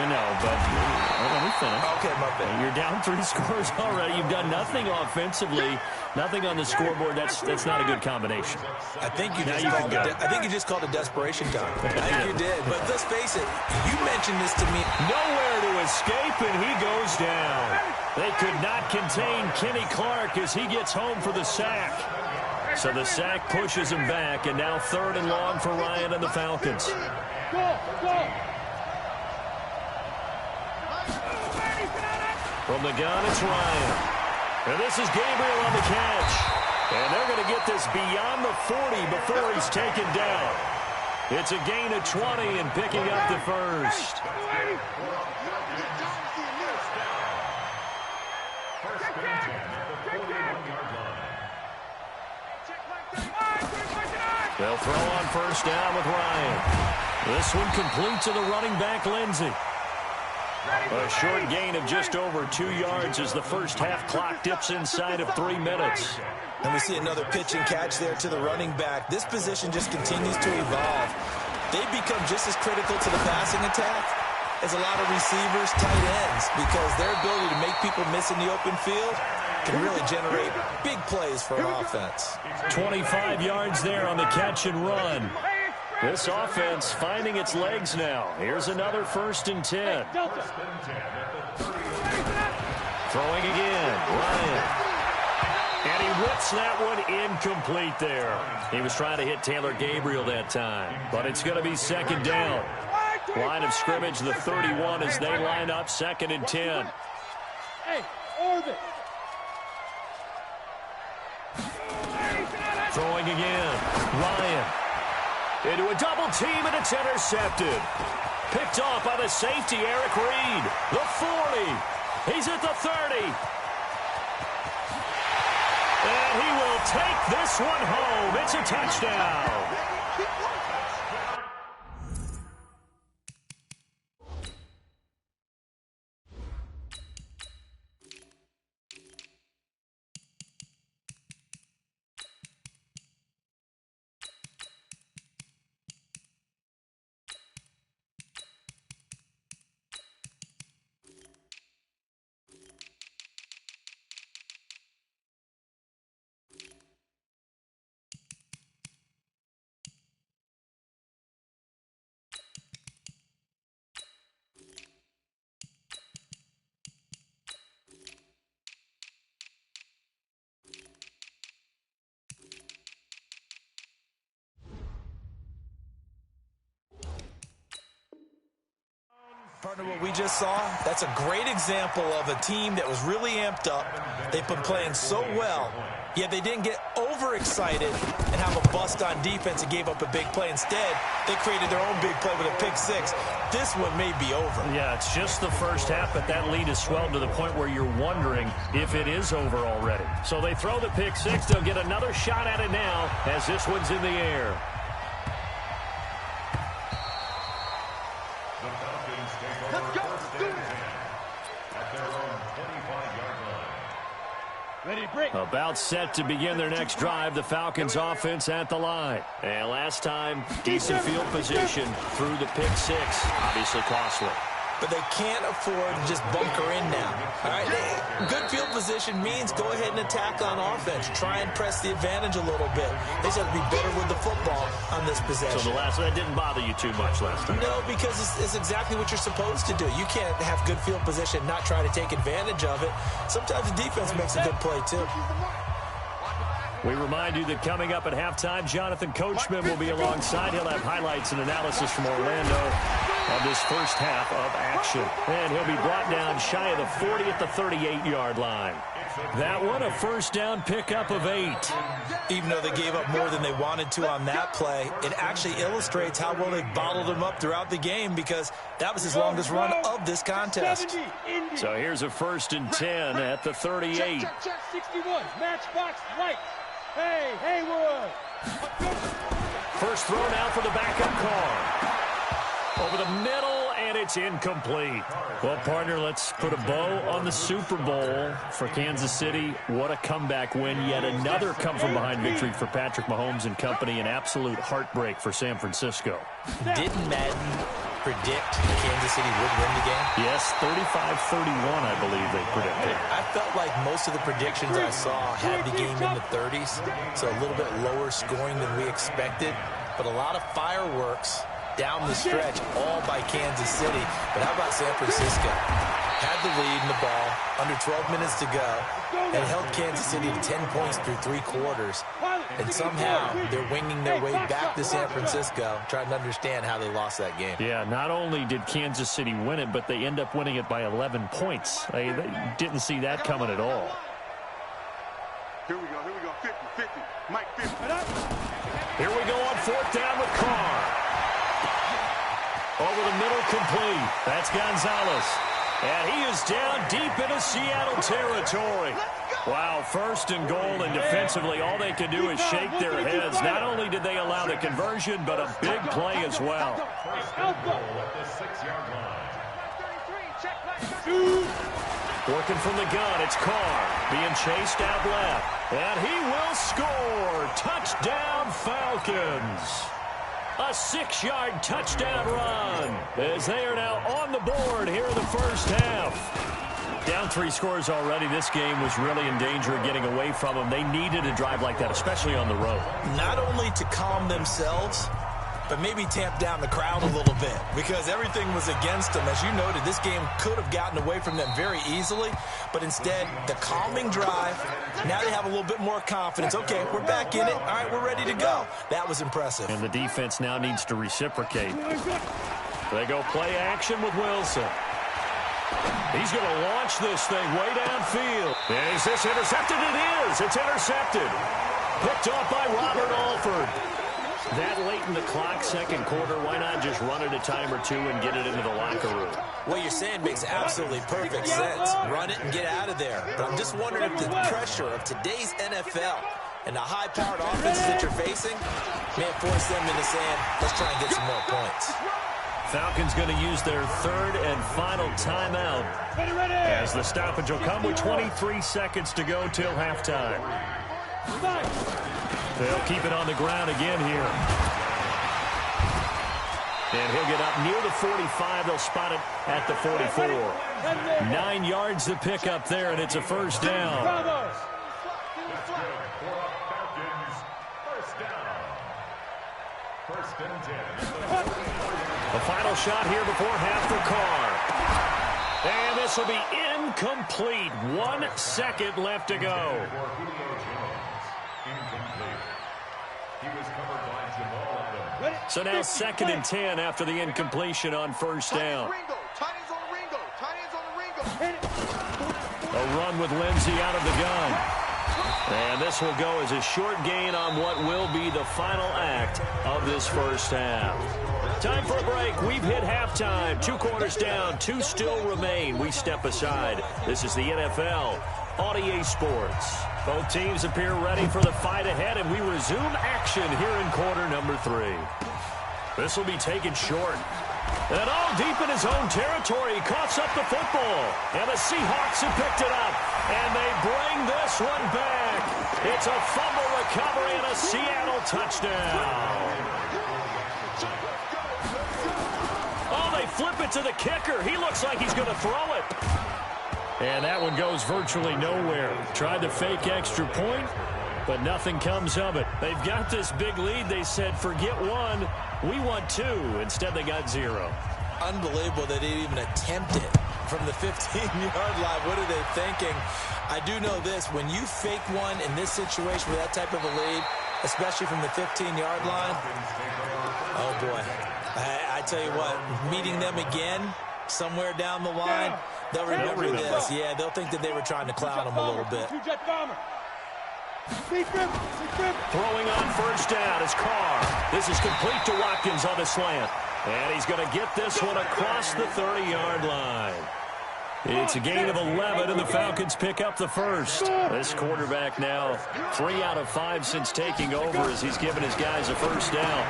We know, but let me finish. Okay, my bad. You're down 3 scores already. You've done nothing offensively, nothing on the scoreboard. That's not a good combination. I think you just called it desperation time. I think you did. But let's face it, you mentioned this to me. Nowhere to escape, and he goes down. They could not contain Kenny Clark as he gets home for the sack. So the sack pushes him back, and now 3rd and long for Ryan and the Falcons. From the gun, it's Ryan. And this is Gabriel on the catch. And they're going to get this beyond the 40 before he's taken down. It's a gain of 20 and picking up the first. They'll throw on 1st down with Ryan. This one complete to the running back, Lindsey. A short gain of just over 2 yards as the first half clock dips inside of 3 minutes. And we see another pitch and catch there to the running back. This position just continues to evolve. They've become just as critical to the passing attack as a lot of receivers, tight ends, because their ability to make people miss in the open field can really generate big plays for an offense. 25 yards there on the catch and run. This offense finding its legs now. Here's another 1st and 10. Throwing again, Ryan. And he whips that one incomplete there. He was trying to hit Taylor Gabriel that time, but it's going to be 2nd down. Line of scrimmage, the 31 as they line up 2nd and 10. Throwing again, Ryan. Into a double team, and it's intercepted. Picked off by the safety, Eric Reed. The 40. He's at the 30. And he will take this one home. It's a touchdown. Partner, what we just saw, that's a great example of a team that was really amped up. They've been playing so well, yet they didn't get overexcited and have a bust on defense and gave up a big play. Instead, they created their own big play with a pick six. This one may be over. Yeah, it's just the first half, but that lead has swelled to the point where you're wondering if it is over already. So they throw the pick six. They'll get another shot at it now as this one's in the air. About set to begin their next drive. The Falcons offense at the line. And last time, decent field position through the pick six. Obviously costly. But they can't afford to just bunker in now. All right, good field position means go ahead and attack on offense. Try and press the advantage a little bit. They just have to be better with the football on this possession. So the last one didn't bother you too much last time? No, because it's exactly what you're supposed to do. You can't have good field position, not try to take advantage of it. Sometimes the defense makes a good play, too. We remind you that coming up at halftime, Jonathan Coachman will be alongside. He'll have highlights and analysis from Orlando of this first half of action. And he'll be brought down shy of the 40 at the 38-yard line. That one, a first down pickup of 8. Even though they gave up more than they wanted to on that play, it actually illustrates how well they bottled him up throughout the game because that was his longest run of this contest. So here's a 1st and 10 at the 38. Check, 61, matchbox right. Hey, Haywood. First throw now for the backup car. Over the middle, and it's incomplete. Well, partner, let's put a bow on the Super Bowl for Kansas City. What a comeback win. Yet another come-from-behind victory for Patrick Mahomes and company. An absolute heartbreak for San Francisco. Didn't Madden predict Kansas City would win the game? Yes, 35-31, I believe they predicted. I felt like most of the predictions I saw had the game in the 30s, so a little bit lower scoring than we expected, but a lot of fireworks down the stretch, all by Kansas City. But how about San Francisco? Had the lead in the ball, under 12 minutes to go, and held Kansas City to 10 points through 3 quarters. And somehow they're winging their way back to San Francisco, trying to understand how they lost that game. Yeah, not only did Kansas City win it, but they end up winning it by 11 points. They didn't see that coming at all. Here we go, 50, Mike 50. Here we go on 4th down with Carr. Over the middle, complete. That's Gonzalez. And he is down deep into Seattle territory. Wow, 1st and goal, and defensively all they can do is shake their heads. Not only did they allow the conversion, but a big play as well. Working from the gun, it's Carr being chased out left. And he will score. Touchdown, Falcons. A 6-yard touchdown run as they are now on the board here in the first half. Down 3 scores already. This game was really in danger of getting away from them. They needed a drive like that, especially on the road. Not only to calm themselves, but maybe tamp down the crowd a little bit because everything was against them. As you noted, this game could have gotten away from them very easily, but instead, the calming drive, now they have a little bit more confidence. Okay, we're back in it. All right, we're ready to go. That was impressive. And the defense now needs to reciprocate. They go play action with Wilson. He's going to launch this thing way downfield. Is this intercepted? It is. It's intercepted. Picked off by Robert Alford. That late in the clock, second quarter, why not just run it a time or two and get it into the locker room? What you're saying makes absolutely perfect sense. Run it and get out of there. But I'm just wondering if the pressure of today's NFL and the high-powered offenses that you're facing may force them into saying, let's try and get some more points. Falcons going to use their 3rd and final timeout as the stoppage will come with 23 seconds to go till halftime. They'll keep it on the ground again here. And he'll get up near the 45. They'll spot it at the 44. 9 yards to pick up there, and it's a first down. The final shot here before half for Carr. And this will be incomplete. 1 second left to go. So now 2nd and 10 after the incompletion on first down. A run with Lindsey out of the gun. And this will go as a short gain on what will be the final act of this first half. Time for a break. We've hit halftime. 2 quarters down. 2 still remain. We step aside. This is the NFL on EA Sports. Both teams appear ready for the fight ahead, and we resume action here in quarter number 3. This will be taken short. And all deep in his own territory, he coughs up the football. And the Seahawks have picked it up. And they bring this one back. It's a fumble recovery and a Seattle touchdown. Oh, they flip it to the kicker. He looks like he's going to throw it. And that one goes virtually nowhere. Tried to fake extra point, but nothing comes of it. They've got this big lead. They said, forget 1. We want 2. Instead, they got 0. Unbelievable that they even attempted from the 15-yard line. What are they thinking? I do know this. When you fake one in this situation with that type of a lead, especially from the 15-yard line, oh, boy. I tell you what, meeting them again somewhere down the line, they'll remember this. Yeah, they'll think that they were trying to clown them a little bit. Throwing on first down is Carr. This is complete to Watkins on the slant. And he's going to get this one across the 30-yard line. It's a gain of 11, and the Falcons pick up the first. This quarterback now 3 out of 5 since taking over as he's given his guys a first down.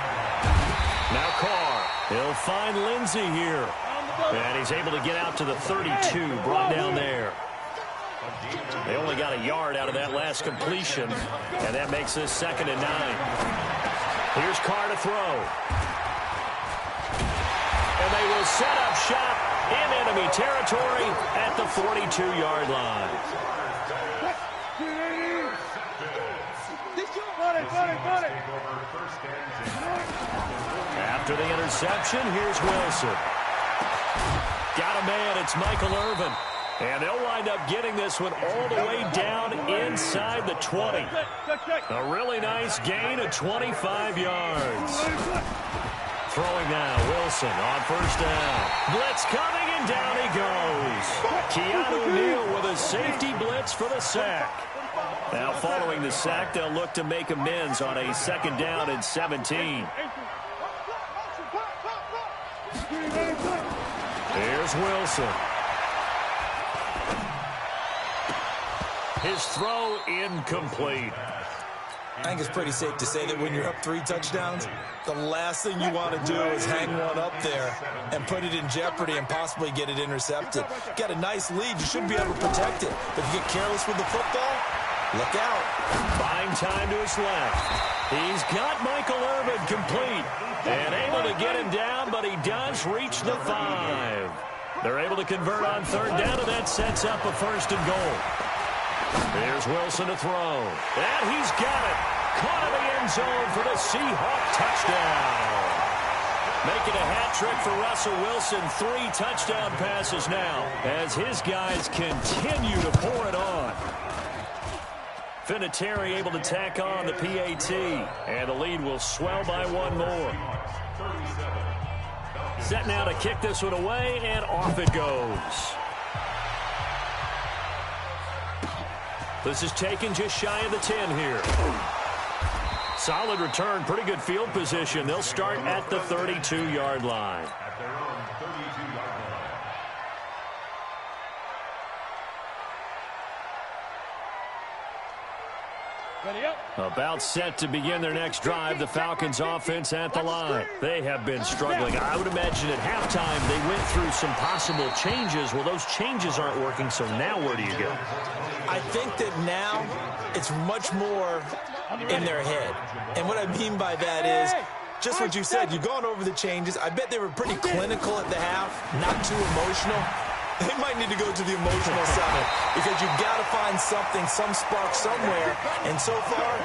Now Carr. He'll find Lindsey here. And he's able to get out to the 32, brought down there. They only got a yard out of that last completion, and that makes this 2nd and 9. Here's Carr to throw. And they will set up shop in enemy territory at the 42-yard line. After the interception, here's Wilson. Got a man, it's Michael Irvin. And they'll wind up getting this one all the way down inside the 20. A really nice gain of 25 yards. Throwing now, Wilson on first down. Blitz coming, and down he goes. Keanu Neal with a safety blitz for the sack. Now following the sack, they'll look to make amends on a second down and 17. Here's Wilson. His throw incomplete. I think it's pretty safe to say that when you're up 3 touchdowns, the last thing you want to do is hang one up there and put it in jeopardy and possibly get it intercepted. Got a nice lead. You should be able to protect it. But if you get careless with the football, look out. Buying time to his left. He's got Michael Irvin complete and able to get him down, but he does reach the 5. They're able to convert on third down, and that sets up a first and goal. Here's Wilson to throw. And he's got it. Caught in the end zone for the Seahawk touchdown. Making a hat trick for Russell Wilson. 3 touchdown passes now as his guys continue to pour it on. Vinatieri able to tack on the PAT. And the lead will swell by 1 more. Set now to kick this one away, and off it goes. This is taken just shy of the 10 here. Solid return, pretty good field position. They'll start at the 32-yard line. At their own 32-yard line. About set to begin their next drive, the Falcons offense at the line. They have been struggling. I would imagine at halftime they went through some possible changes. Well, those changes aren't working, so now where do you go? I think that now it's much more in their head. And what I mean by that is just what you said. You've gone over the changes. I bet they were pretty clinical at the half, not too emotional. They might need to go to the emotional side because you've got to find something, some spark somewhere. And so far,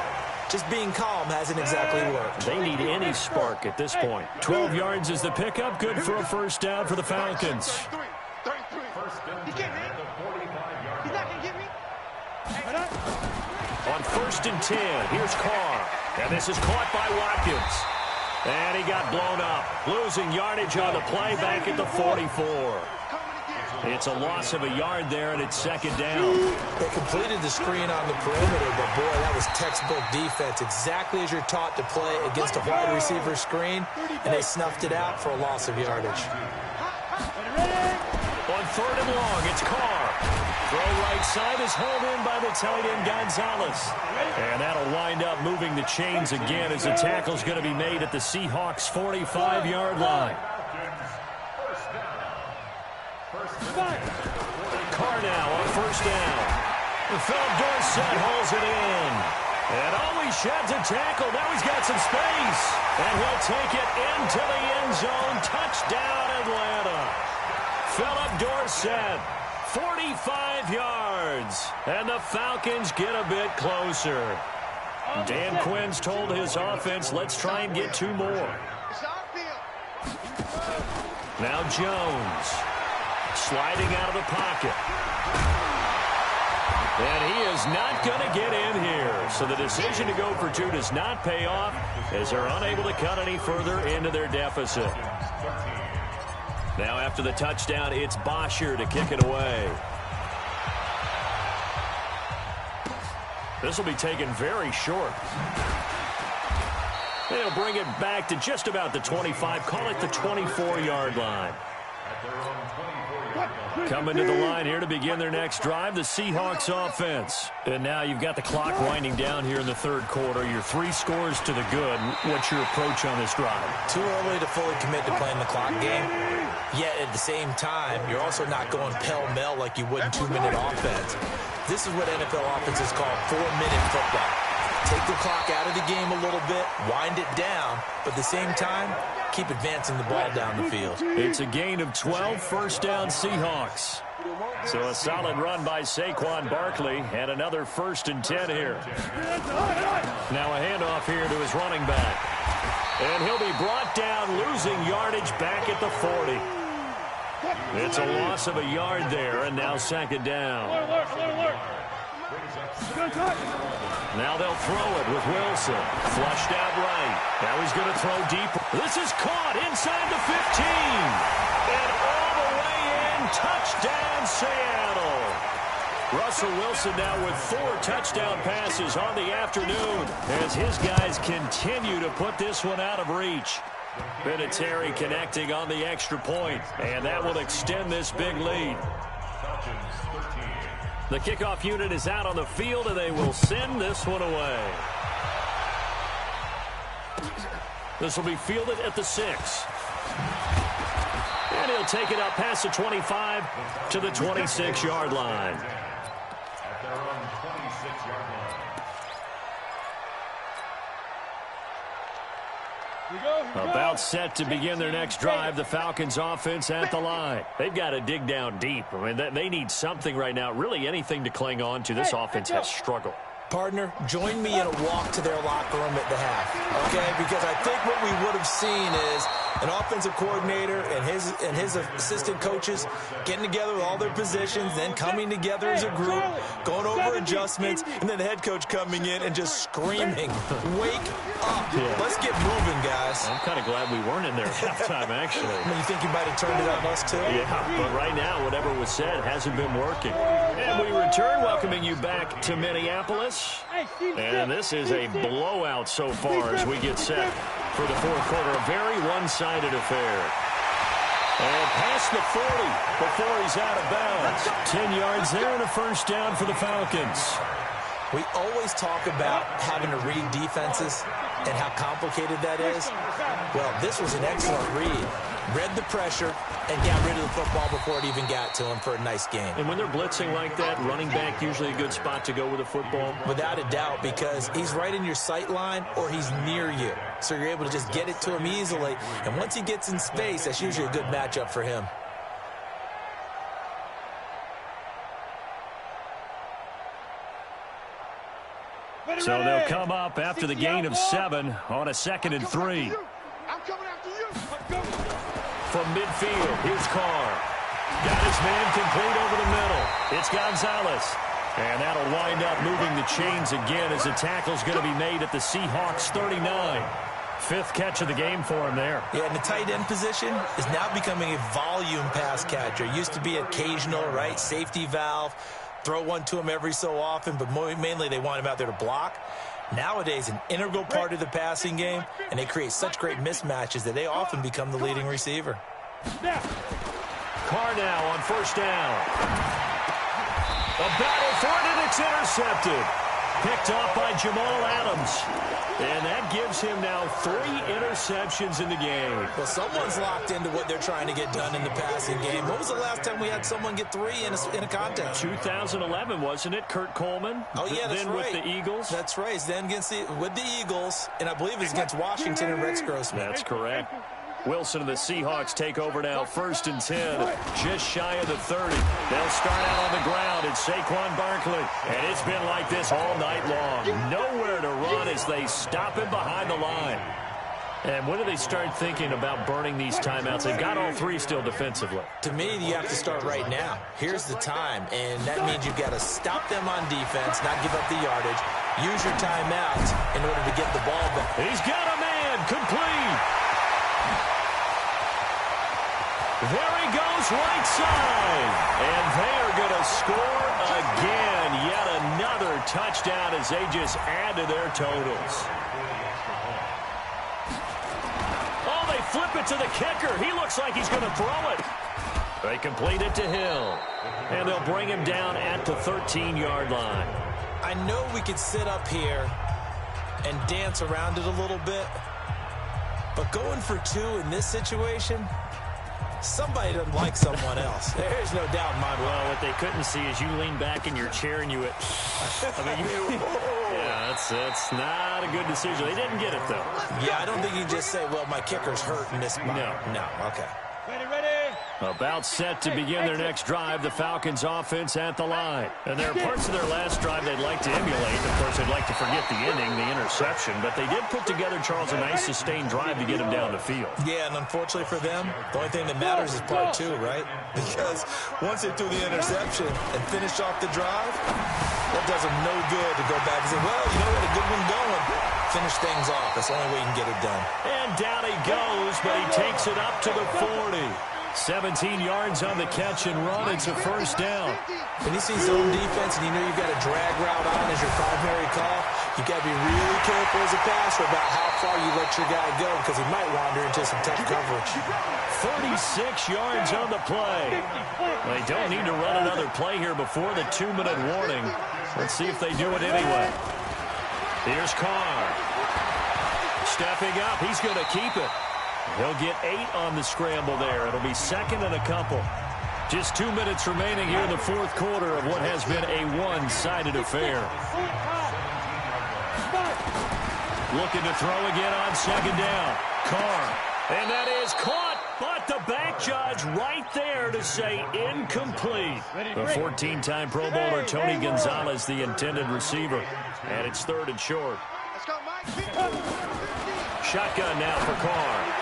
just being calm hasn't exactly worked. They need any spark at this point. 12 yards is the pickup. Good for a first down for the Falcons. On first and 10, here's Carr. And this is caught by Watkins. And he got blown up. Losing yardage on the play back at the 44. It's a loss of a yard there, and it's second down. They completed the screen on the perimeter, but boy, that was textbook defense. Exactly as you're taught to play against a wide receiver screen, and they snuffed it out for a loss of yardage. On third and long, it's Carr. Throw right side is hauled in by the tight end Gonzalez. And that'll wind up moving the chains again as the tackle's going to be made at the Seahawks' 45-yard line. Carr now on first down. Philip Dorsett holds it in. And he sheds a tackle. Now he's got some space. And he'll take it into the end zone. Touchdown, Atlanta. Philip Dorsett, 45 yards. And the Falcons get a bit closer. Dan Quinn's told his offense, let's try and get 2 more. Now Jones. Sliding out of the pocket. And he is not going to get in here. So the decision to go for 2 does not pay off as they're unable to cut any further into their deficit. Now after the touchdown, it's Bosher to kick it away. This will be taken very short. They'll bring it back to just about the 25. Call it the 24-yard line. Coming to the line here to begin their next drive, the Seahawks offense. And now you've got the clock winding down here in the third quarter. You're 3 scores to the good. What's your approach on this drive? Too early to fully commit to playing the clock game. Yet at the same time, you're also not going pell-mell like you would in 2-minute offense. This is what NFL offenses call 4-minute football. Take the clock out of the game a little bit, wind it down, but at the same time, keep advancing the ball down the field. It's a gain of 12, first down Seahawks. So a solid run by Saquon Barkley and another first and 10 here. Now a handoff here to his running back. And he'll be brought down, losing yardage back at the 40. It's a loss of a yard there, and now second down. Now they'll throw it with Wilson. Flushed out right. Now he's going to throw deep. This is caught inside the 15. And all the way in. Touchdown, Seattle. Russell Wilson now with 4 touchdown passes on the afternoon as his guys continue to put this one out of reach. Vinatieri connecting on the extra point, and that will extend this big lead. The kickoff unit is out on the field, and they will send this one away. This will be fielded at the 6. And he'll take it up past the 25 to the 26-yard line. At their own 26-yard line. About set to begin their next drive, the Falcons offense at the line. They've got to dig down deep. I mean, they need something right now, really anything to cling on to. This offense has struggled. Partner, join me in a walk to their locker room at the half, okay? Because I think what we would have seen is an offensive coordinator and his assistant coaches getting together with all their positions, then coming together as a group, going over adjustments, and then the head coach coming in and just screaming, wake up. Yeah. Let's get moving, guys. I'm kind of glad we weren't in there at halftime, actually. You think you might have turned it on us, too? Yeah, but right now, whatever was said hasn't been working. And we return, welcoming you back to Minneapolis. And this is a blowout so far as we get set for the fourth quarter. A very one-sided affair. And past the 40 before he's out of bounds. 10 yards there and a first down for the Falcons. We always talk about having to read defenses and how complicated that is. Well, this was an excellent read. Read the pressure and got rid of the football before it even got to him for a nice game. And when they're blitzing like that, running back usually a good spot to go with the football? Without a doubt, because he's right in your sight line or he's near you. So you're able to just get it to him easily. And once he gets in space, that's usually a good matchup for him. So they'll come up after the gain of 7 on a 2nd and 3. From midfield, here's Carr. Got his man complete over the middle. It's Gonzalez. And that'll wind up moving the chains again as the tackle's going to be made at the Seahawks 39. 5th catch of the game for him there. Yeah, and the tight end position is now becoming a volume pass catcher. Used to be occasional, right? Safety valve. Throw one to him every so often, but mainly they want him out there to block. Nowadays, an integral part of the passing game, and they create such great mismatches that they often become the leading receiver. Carr now on first down. A battle for it, and it's intercepted. Picked off by Jamal Adams. And that gives him now 3 interceptions in the game. Well, someone's locked into what they're trying to get done in the passing game. When was the last time we had someone get 3 in a contest? 2011, wasn't it? Kurt Coleman? Oh, yeah, that's then right. With the Eagles? That's right. Then with the Eagles, and I believe it's against Washington and Rex Grossman. That's correct. Wilson and the Seahawks take over now, 1st and 10, just shy of the 30. They'll start out on the ground. It's Saquon Barkley, and it's been like this all night long. Nowhere to run as they stop him behind the line. And when do they start thinking about burning these timeouts? They've got all 3 still defensively. To me, you have to start right now. Here's the time, and that means you've got to stop them on defense, not give up the yardage. Use your timeouts in order to get the ball back. He's got a man, complete. There he goes, right side. And they are going to score again. Yet another touchdown as they just add to their totals. Oh, they flip it to the kicker. He looks like he's going to throw it. They complete it to Hill. And they'll bring him down at the 13-yard line. I know we could sit up here and dance around it a little bit, but going for 2 in this situation, somebody doesn't like someone else. There's no doubt in my mind. Well, what they couldn't see is you lean back in your chair and you went, yeah, that's not a good decision. They didn't get it, though. Yeah, I don't think you can just say, well, my kicker's hurt in this spot. No. Okay. Ready, ready. About set to begin their next drive, the Falcons offense at the line. And there are parts of their last drive they'd like to emulate. Of course, they'd like to forget the ending, the interception. But they did put together, Charles, a nice sustained drive to get them down the field. Yeah, and unfortunately for them, the only thing that matters is part two, right? Because once they threw the interception and finished off the drive, that does them no good to go back and say, well, you know what, a good one going. Finish things off. That's the only way you can get it done. And down he goes, but he takes it up to the 40. 17 yards on the catch and run. It's a first down. When you see zone defense and you know you've got a drag route on as your primary call, you've got to be really careful as a passer about how far you let your guy go because he might wander into some tough coverage. 36 yards on the play. They don't need to run another play here before the 2-minute warning. Let's see if they do it anyway. Here's Carr. Stepping up. He's going to keep it. He'll get 8 on the scramble there. It'll be second and a couple. Just 2 minutes remaining here in the fourth quarter of what has been a one-sided affair. Looking to throw again on second down. Carr. And that is caught. But the back judge right there to say incomplete. The 14-time Pro Bowler Tony Gonzalez, the intended receiver. And it's third and short. Shotgun now for Carr.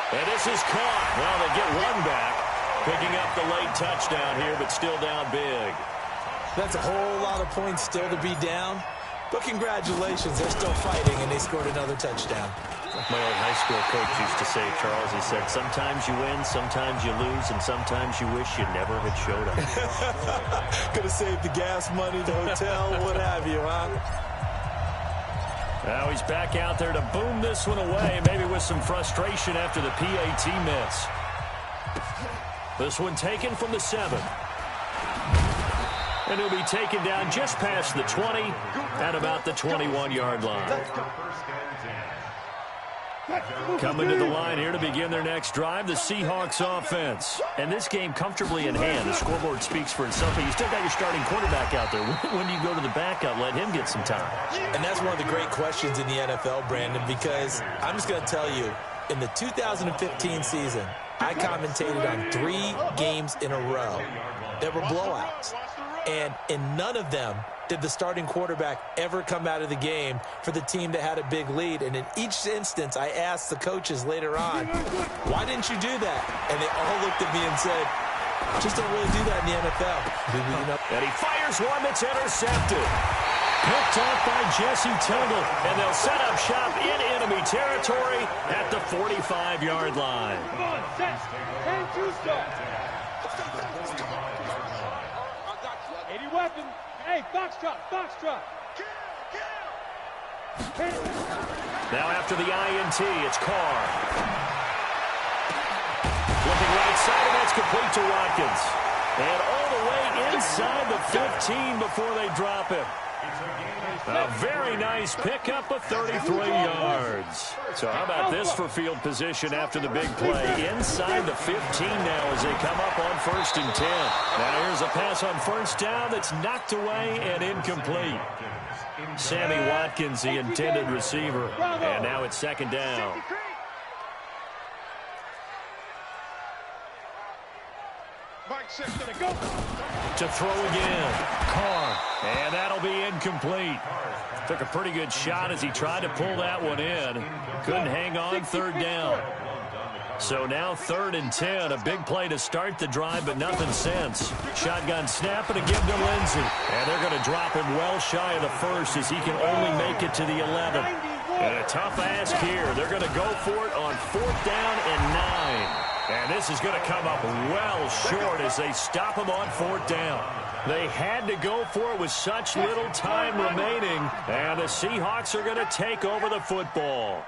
And this is caught. Well, they get one back. Picking up the late touchdown here, but still down big. That's a whole lot of points still to be down. But congratulations, they're still fighting, and they scored another touchdown. Like my old high school coach used to say, Charles, he said, sometimes you win, sometimes you lose, and sometimes you wish you never had showed up. Could have saved the gas money, the hotel, what have you, huh? Now he's back out there to boom this one away, maybe with some frustration after the PAT miss. This one taken from the 7. And he'll be taken down just past the 20 at about the 21-yard line. Coming to the line here to begin their next drive, the Seahawks offense. And this game comfortably in hand. The scoreboard speaks for itself, but you still got your starting quarterback out there. When do you go to the backup, let him get some time? And that's one of the great questions in the NFL, Brandon, because I'm just going to tell you, in the 2015 season, I commentated on 3 games in a row that were blowouts. And in none of them did the starting quarterback ever come out of the game for the team that had a big lead. And in each instance, I asked the coaches later on, why didn't you do that? And they all looked at me and said, just don't really do that in the NFL. And he fires one that's intercepted. Picked off by Jesse Tuggle. And they'll set up shop in enemy territory at the 45-yard line. Come on, set. 10-2 start. 80 weapon. Hey, foxtrot, foxtrot. Now after the INT, it's Carr. Looking right side, and that's complete to Watkins. And all the way inside the 15 before they drop him. A very nice pickup of 33 yards. So how about this for field position after the big play? Inside the 15 now as they come up on 1st and 10. Now here's a pass on first down that's knocked away and incomplete. Sammy Watkins, the intended receiver. And now it's 2nd down. To throw again. Carr. And that'll be incomplete. Took a pretty good shot as he tried to pull that one in. Couldn't hang on, 3rd down. So now 3rd and 10. A big play to start the drive, but nothing since. Shotgun snap and a give to Lindsey. And they're going to drop him well shy of the 1st as he can only make it to the 11. And a tough ask here. They're going to go for it on 4th down and 9. And this is going to come up well short as they stop him on 4th down. They had to go for it with such little time remaining. And the Seahawks are going to take over the football.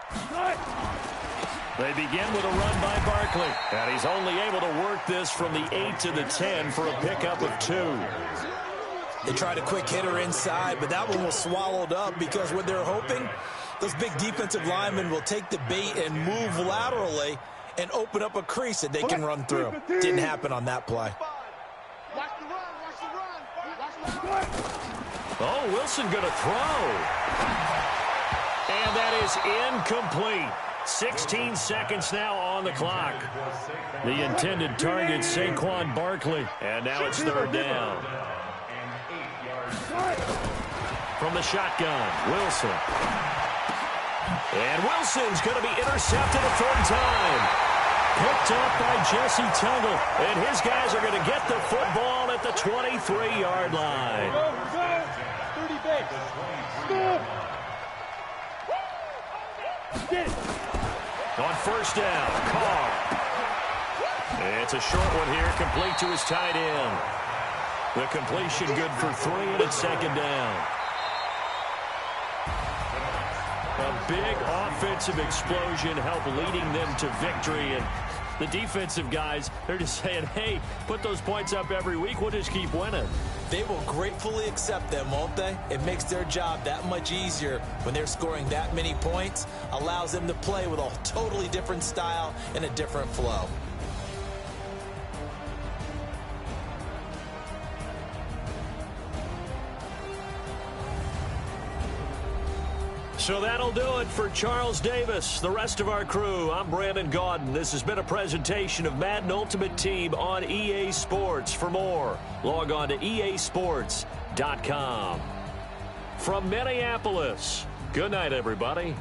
They begin with a run by Barkley. And he's only able to work this from the 8 to the 10 for a pickup of 2. They tried a quick hitter inside, but that one was swallowed up because what they're hoping, those big defensive linemen will take the bait and move laterally and open up a crease that they can run through. Didn't happen on that play. Oh, Wilson going to throw. And that is incomplete. 16 seconds now on the clock. The intended target, Saquon Barkley. And now it's third down. From the shotgun, Wilson. And Wilson's going to be intercepted a third time. Picked up by Jesse Tuggle. And his guys are going to get the football at the 23-yard line. Go, 30 base. Stop. Get it. On first down, Carr. It's a short one here, complete to his tight end. The completion good for 3, and it's second down. A big offensive explosion helped leading them to victory. And the defensive guys, they're just saying, hey, put those points up every week. We'll just keep winning. They will gratefully accept them, won't they? It makes their job that much easier when they're scoring that many points. Allows them to play with a totally different style and a different flow. So that'll do it for Charles Davis, the rest of our crew. I'm Brandon Gaudin. This has been a presentation of Madden Ultimate Team on EA Sports. For more, log on to easports.com. From Minneapolis, good night, everybody.